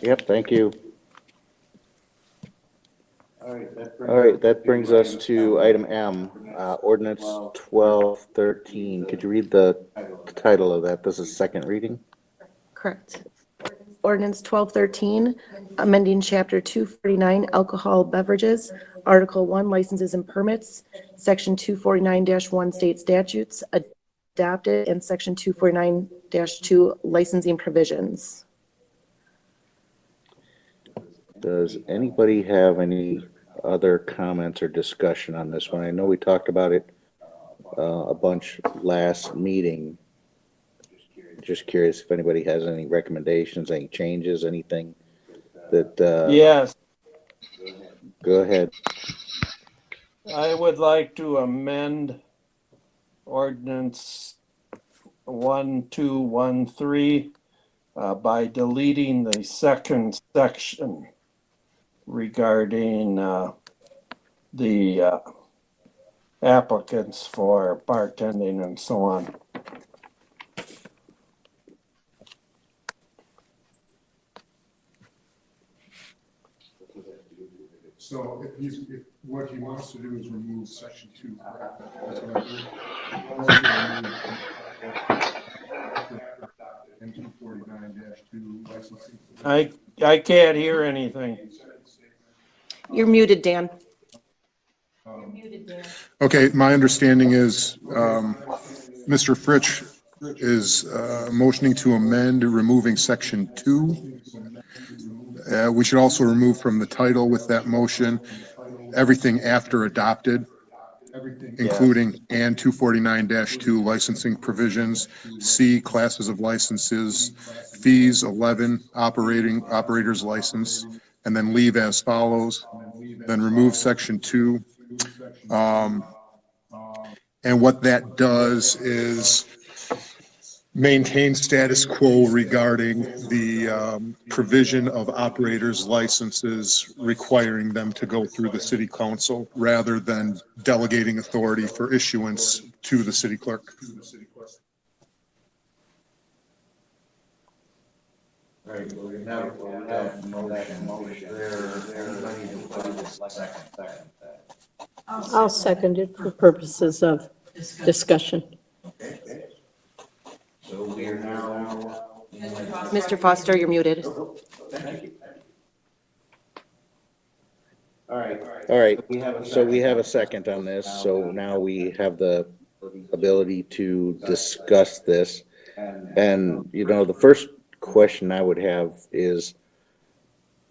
[SPEAKER 7] Yep, thank you. All right, that brings us to item M, Ordinance 1213. Could you read the title of that? This is second reading?
[SPEAKER 2] Correct. Ordinance 1213, amending Chapter 249 Alcohol Beverages, Article 1 Licenses and Permits, Section 249-1 State Statutes, adopted, and Section 249-2 Licensing Provisions.
[SPEAKER 7] Does anybody have any other comments or discussion on this one? I know we talked about it a bunch last meeting. Just curious if anybody has any recommendations, any changes, anything that,
[SPEAKER 3] Yes,
[SPEAKER 7] go ahead.
[SPEAKER 3] I would like to amend ordinance 1213 by deleting the second section regarding the applicants for bartending and so on.
[SPEAKER 5] So if what he wants to do is remove section 2, correct? That's what I heard. He wants to remove and 249-2 licensing.
[SPEAKER 3] I can't hear anything.
[SPEAKER 2] You're muted, Dan.
[SPEAKER 5] Okay, my understanding is Mr. Fritsch is motioning to amend, removing section 2. We should also remove from the title with that motion everything after adopted, including and 249-2 licensing provisions, C, classes of licenses, fees 11, operator's license, and then leave as follows. Then remove section 2. And what that does is maintain status quo regarding the provision of operators' licenses requiring them to go through the city council rather than delegating authority for issuance to the city clerk.
[SPEAKER 7] Right, well, we have motion there.
[SPEAKER 6] I'll second it for purposes of discussion.
[SPEAKER 7] So we are now.
[SPEAKER 2] Mr. Foster, you're muted.
[SPEAKER 7] Thank you. All right, so we have a second on this, so now we have the ability to discuss this. And, you know, the first question I would have is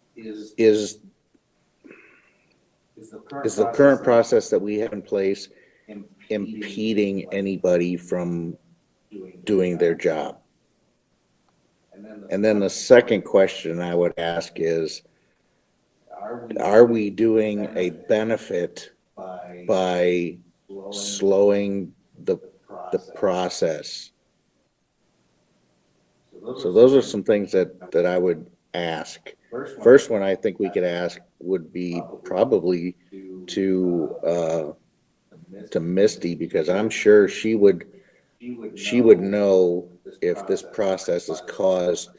[SPEAKER 7] the current process that we have in place impeding anybody from doing their job? And then the second question I would ask is, are we doing a benefit by slowing the process? So those are some things that I would ask. First one I think we could ask would be probably to Misty, because I'm sure she would know if this process has caused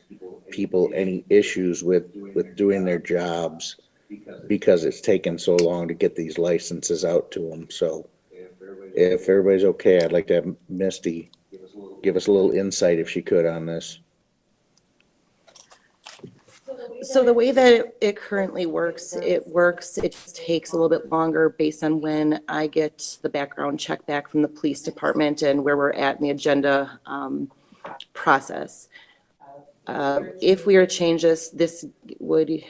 [SPEAKER 7] people any issues with doing their jobs because it's taken so long to get these licenses out to them. So if everybody's okay, I'd like to have Misty give us a little insight, if she could, on this.
[SPEAKER 2] So the way that it currently works, it just takes a little bit longer based on when I get the background check back from the police department and where we're at in the agenda process. If we were to change this would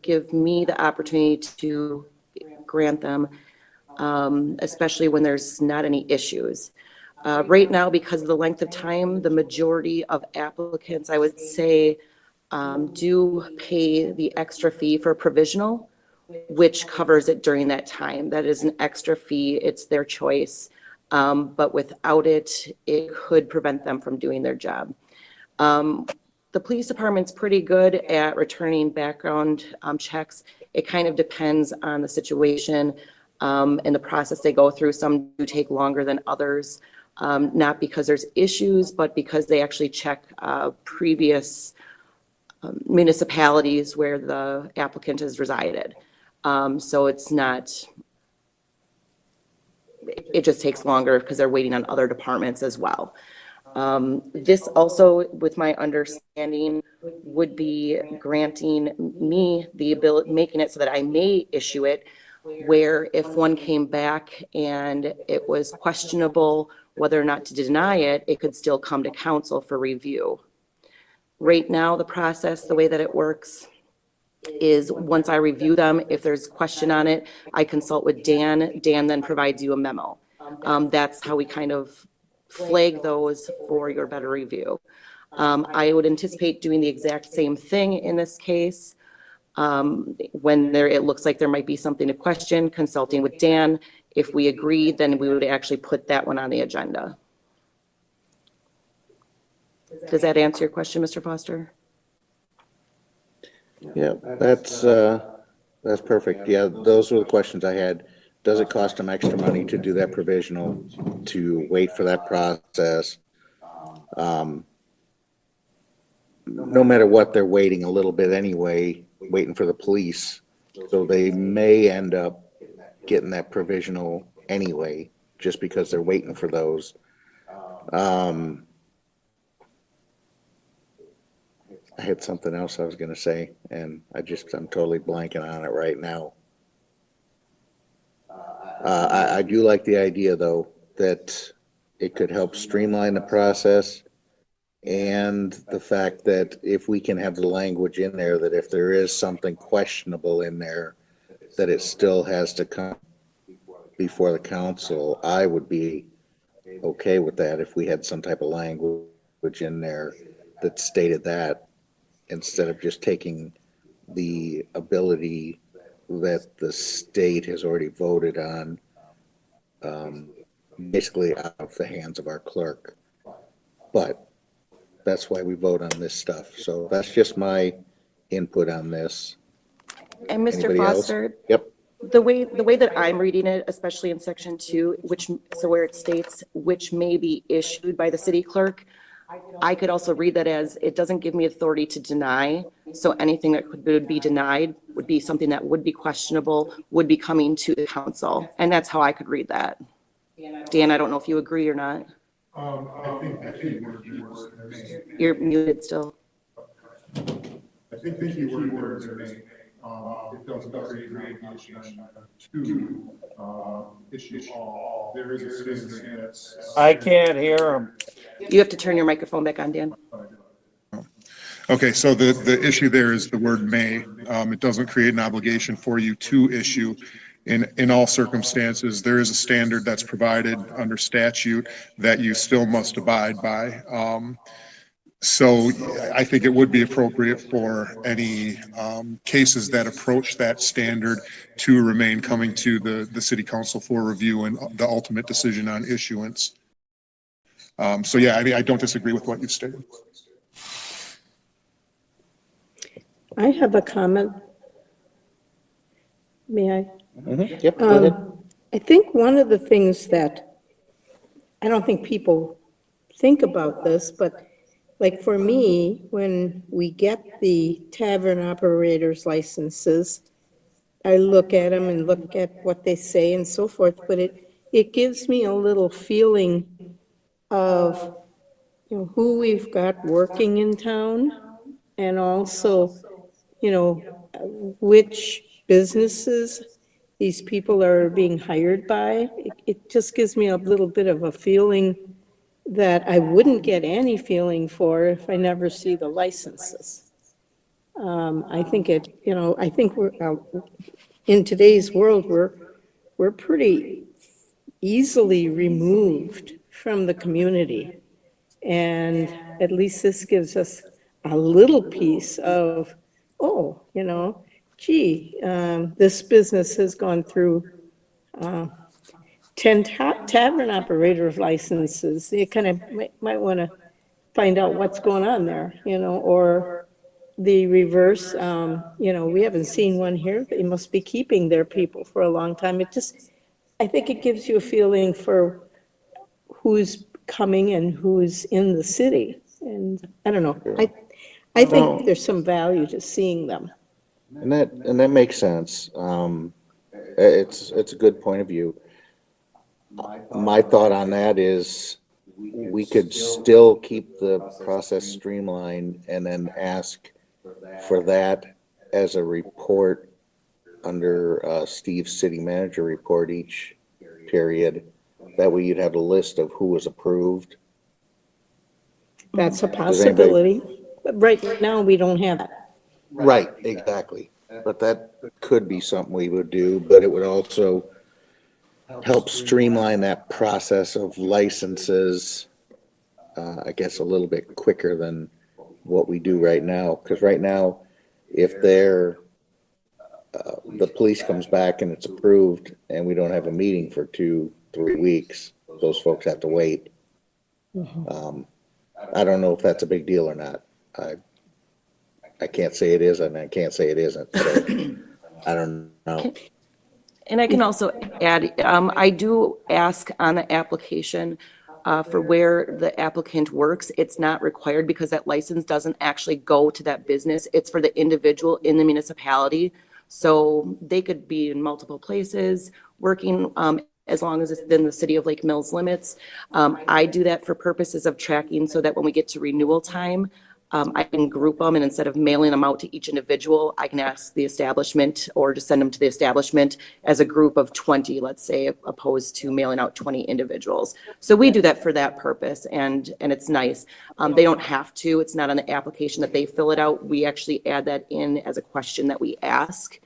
[SPEAKER 2] give me the opportunity to grant them, especially when there's not any issues. Right now, because of the length of time, the majority of applicants, I would say, do pay the extra fee for provisional, which covers it during that time. That is an extra fee. It's their choice. But without it, it could prevent them from doing their job. The police department's pretty good at returning background checks. It kind of depends on the situation and the process they go through. Some do take longer than others, not because there's issues, but because they actually check previous municipalities where the applicant has resided. So it's not, it just takes longer because they're waiting on other departments as well. This also, with my understanding, would be granting me the ability, making it so that I may issue it, where if one came back and it was questionable whether or not to deny it, it could still come to council for review. Right now, the process, the way that it works is once I review them, if there's a question on it, I consult with Dan. Dan then provides you a memo. That's how we kind of flag those for your better review. I would anticipate doing the exact same thing in this case. When it looks like there might be something to question, consulting with Dan. If we agree, then we would actually put that one on the agenda. Does that answer your question, Mr. Foster?
[SPEAKER 7] Yeah, that's perfect. Yeah, those were the questions I had. Does it cost them extra money to do that provisional, to wait for that process? No matter what, they're waiting a little bit anyway, waiting for the police. So they may end up getting that provisional anyway, just because they're waiting for those. I had something else I was gonna say, and I'm totally blanking on it right now. I do like the idea, though, that it could help streamline the process, and the fact that if we can have the language in there, that if there is something questionable in there, that it still has to come before the council. I would be okay with that if we had some type of language in there that stated that, instead of just taking the ability that the state has already voted on, basically out of the hands of our clerk. But that's why we vote on this stuff. So that's just my input on this.
[SPEAKER 2] And Mr.
[SPEAKER 7] Anybody else?
[SPEAKER 2] Foster,
[SPEAKER 7] Yep.
[SPEAKER 2] the way that I'm reading it, especially in section 2, where it states which may be issued by the city clerk, I could also read that as it doesn't give me authority to deny. So anything that would be denied would be something that would be questionable, would be coming to the council. And that's how I could read that. Dan, I don't know if you agree or not.
[SPEAKER 5] I think
[SPEAKER 2] You're muted still.
[SPEAKER 5] I think the key word there is may. It doesn't create an obligation to issue all. There is a standard that's.
[SPEAKER 3] I can't hear them.
[SPEAKER 2] You have to turn your microphone back on, Dan.
[SPEAKER 5] Okay, so the issue there is the word may. It doesn't create an obligation for you to issue. In all circumstances, there is a standard that's provided under statute that you still must abide by. So I think it would be appropriate for any cases that approach that standard to remain coming to the city council for review and the ultimate decision on issuance. So yeah, I mean, I don't disagree with what you've stated.
[SPEAKER 6] I have a comment. May I?
[SPEAKER 7] Yep, go ahead.
[SPEAKER 6] I think one of the things that, I don't think people think about this, but like for me, when we get the tavern operators licenses, I look at them and look at what they say and so forth, but it gives me a little feeling of, you know, who we've got working in town, and also, you know, which businesses these people are being hired by. It just gives me a little bit of a feeling that I wouldn't get any feeling for if I never see the licenses. I think I think we're, in today's world, we're pretty easily removed from the community. And at least this gives us a little piece of, oh, you know, gee, this business has gone through 10 tavern operator licenses. You kind of might want to find out what's going on there, you know, or the reverse, you know, we haven't seen one here. They must be keeping their people for a long time. I think it gives you a feeling for who's coming and who's in the city. And I don't know, I think there's some value to seeing them.
[SPEAKER 7] And that makes sense. It's a good point of view. My thought on that is we could still keep the process streamlined and then ask for that as a report under Steve's city manager report each period. That way you'd have a list of who was approved.
[SPEAKER 6] That's a possibility. But right now, we don't have that.
[SPEAKER 7] Right, exactly. But that could be something we would do, but it would also help streamline that process of licenses, I guess, a little bit quicker than what we do right now. Because right now, if the police comes back and it's approved and we don't have a meeting for 2-3 weeks, those folks have to wait. I don't know if that's a big deal or not. I can't say it is, and I can't say it isn't. So I don't know.
[SPEAKER 2] And I can also add, I do ask on the application for where the applicant works. It's not required because that license doesn't actually go to that business. It's for the individual in the municipality. So they could be in multiple places, working, as long as it's within the city of Lake Mills limits. I do that for purposes of tracking so that when we get to renewal time, I can group them, and instead of mailing them out to each individual, I can ask the establishment or just send them to the establishment as a group of 20, let's say, opposed to mailing out 20 individuals. So we do that for that purpose, and it's nice. They don't have to. It's not on the application that they fill it out. We actually add that in as a question that we ask,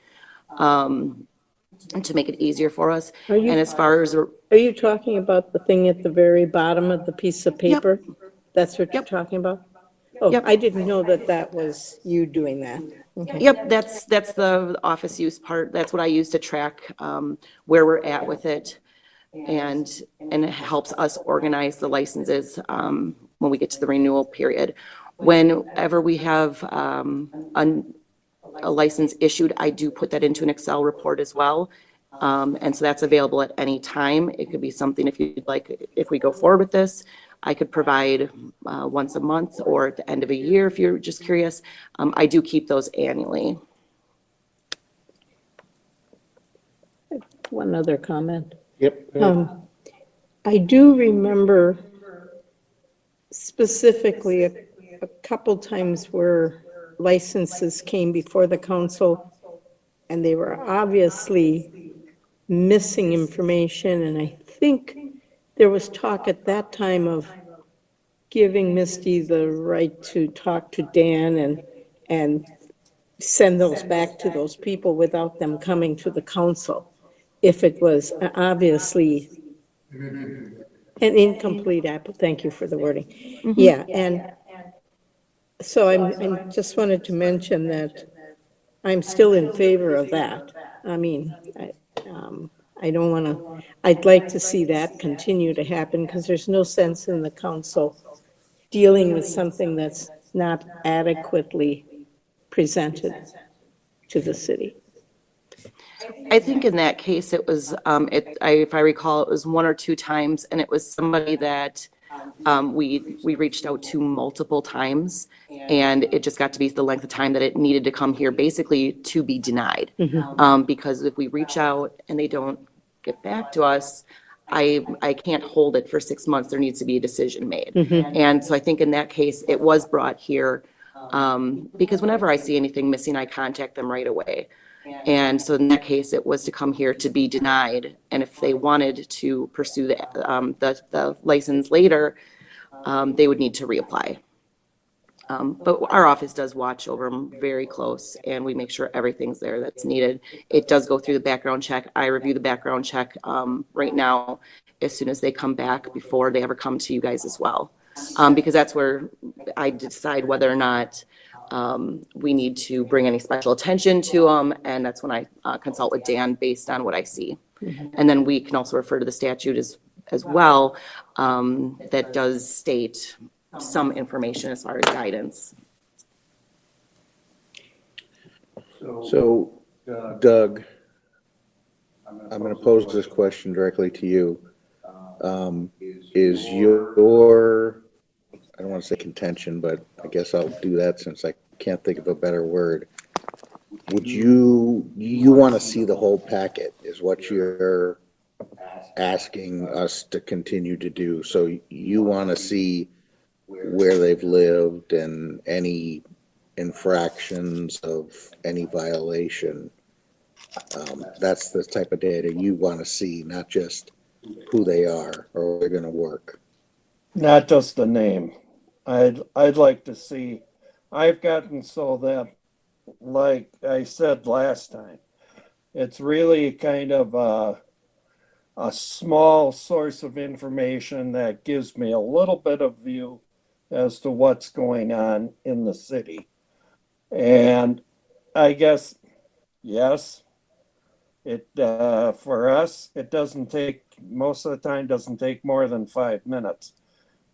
[SPEAKER 2] to make it easier for us.
[SPEAKER 6] Are you-
[SPEAKER 2] And as far as,
[SPEAKER 6] Are you talking about the thing at the very bottom of the piece of paper? That's what you're
[SPEAKER 2] Yep.
[SPEAKER 6] talking about? Oh,
[SPEAKER 2] Yep.
[SPEAKER 6] I didn't know that that was you doing that. Okay.
[SPEAKER 2] Yep, that's the office use part. That's what I use to track where we're at with it. And it helps us organize the licenses when we get to the renewal period. Whenever we have a license issued, I do put that into an Excel report as well. And so that's available at any time. It could be something, if you'd like, if we go forward with this, I could provide once a month or at the end of a year, if you're just curious. I do keep those annually.
[SPEAKER 6] One other comment.
[SPEAKER 7] Yep.
[SPEAKER 6] I do remember specifically a couple times where licenses came before the council and they were obviously missing information. And I think there was talk at that time of giving Misty the right to talk to Dan and send those back to those people without them coming to the council, if it was obviously an incomplete app. Thank you for the wording. Yeah, and so I just wanted to mention that I'm still in favor of that. I mean, I don't want to, I'd like to see that continue to happen, because there's no sense in the council dealing with something that's not adequately presented to the city.
[SPEAKER 2] I think in that case, it was, if I recall, it was one or two times, and it was somebody that we reached out to multiple times, and it just got to be the length of time that it needed to come here, basically to be denied. Because if we reach out and they don't get back to us, I can't hold it for 6 months. There needs to be a decision made. And so I think in that case, it was brought here, because whenever I see anything missing, I contact them right away. And so in that case, it was to come here to be denied. And if they wanted to pursue the license later, they would need to reapply. But our office does watch over them very close, and we make sure everything's there that's needed. It does go through the background check. I review the background check right now as soon as they come back, before they ever come to you guys as well. Because that's where I decide whether or not we need to bring any special attention to them, and that's when I consult with Dan based on what I see. And then we can also refer to the statute as well, that does state some information as far as guidance.
[SPEAKER 7] So, Doug, I'm going to pose this question directly to you. Is your, I don't want to say contention, but I guess I'll do that since I can't think of a better word. Would you want to see the whole packet is what you're asking us to continue to do. So you want to see where they've lived and any infractions of any violation. That's the type of data you want to see, not just who they are or where they're going to work.
[SPEAKER 3] Not just the name. I'd like to see, I've gotten so that, like I said last time, it's really kind of a small source of information that gives me a little bit of view as to what's going on in the city. And I guess, yes, it for us, it doesn't take, most of the time, doesn't take more than 5 minutes.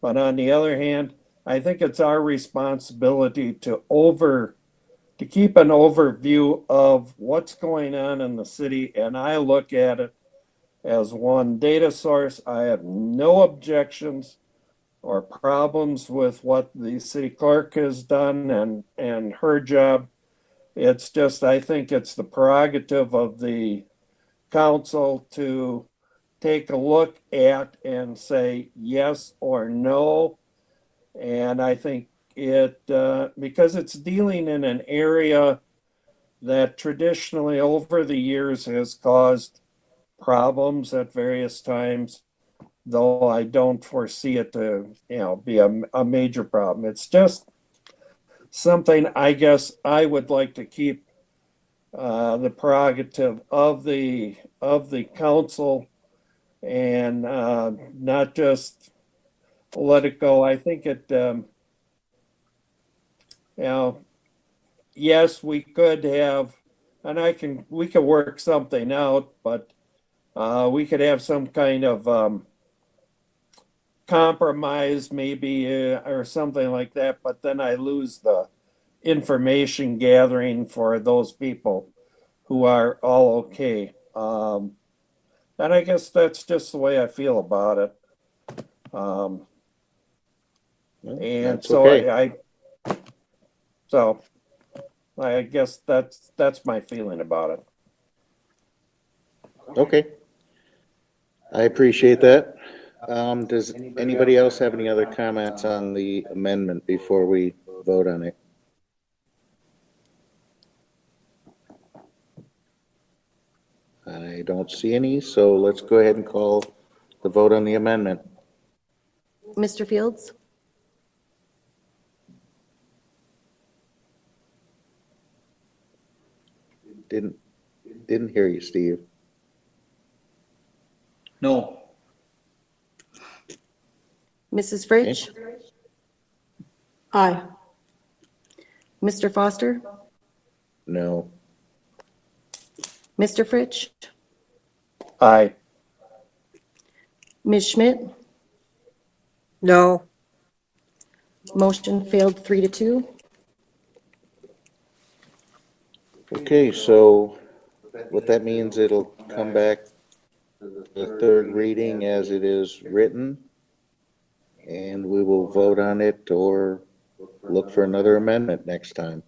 [SPEAKER 3] But on the other hand, I think it's our responsibility to keep an overview of what's going on in the city. And I look at it as one data source. I have no objections or problems with what the city clerk has done and her job. It's just, I think it's the prerogative of the council to take a look at and say yes or no. And I think because it's dealing in an area that traditionally over the years has caused problems at various times, though I don't foresee it to, be a major problem. It's just something I guess I would like to keep the prerogative of the council and not just let it go. I think it, yes, we could have, and we could work something out, but we could have some kind of compromise maybe or something like that, but then I lose the information gathering for those people who are all okay. And I guess that's just the way I feel about it. And
[SPEAKER 7] That's
[SPEAKER 3] so
[SPEAKER 7] okay.
[SPEAKER 3] I guess that's my feeling about it.
[SPEAKER 7] Okay. I appreciate that. Does anybody else have any other comments on the amendment before we vote on it? I don't see any, so let's go ahead and call the vote on the amendment.
[SPEAKER 2] Mr. Fields?
[SPEAKER 7] Didn't hear you, Steve.
[SPEAKER 9] No.
[SPEAKER 2] Mrs. Fritsch?
[SPEAKER 6] Aye.
[SPEAKER 2] Mr. Foster?
[SPEAKER 7] No.
[SPEAKER 2] Mr. Fritsch?
[SPEAKER 3] Aye.
[SPEAKER 2] Ms. Schmidt?
[SPEAKER 8] No.
[SPEAKER 2] Motion failed 3-2.
[SPEAKER 7] Okay, so what that means, it'll come back to the third reading as it is written, and we will vote on it or look for another amendment next time.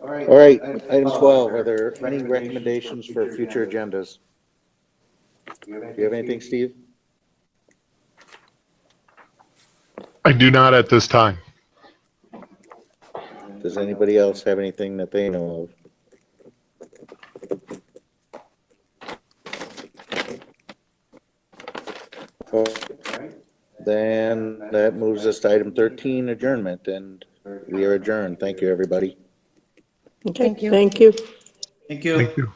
[SPEAKER 7] All right, item 12, are there any recommendations for future agendas? Do you have anything, Steve?
[SPEAKER 1] I do not at this time.
[SPEAKER 7] Does anybody else have anything that they know of? Then that moves us to item 13, adjournment, and we are adjourned. Thank you, everybody.
[SPEAKER 6] Okay,
[SPEAKER 2] Thank you.
[SPEAKER 6] thank you.
[SPEAKER 9] Thank you.
[SPEAKER 1] Thank you.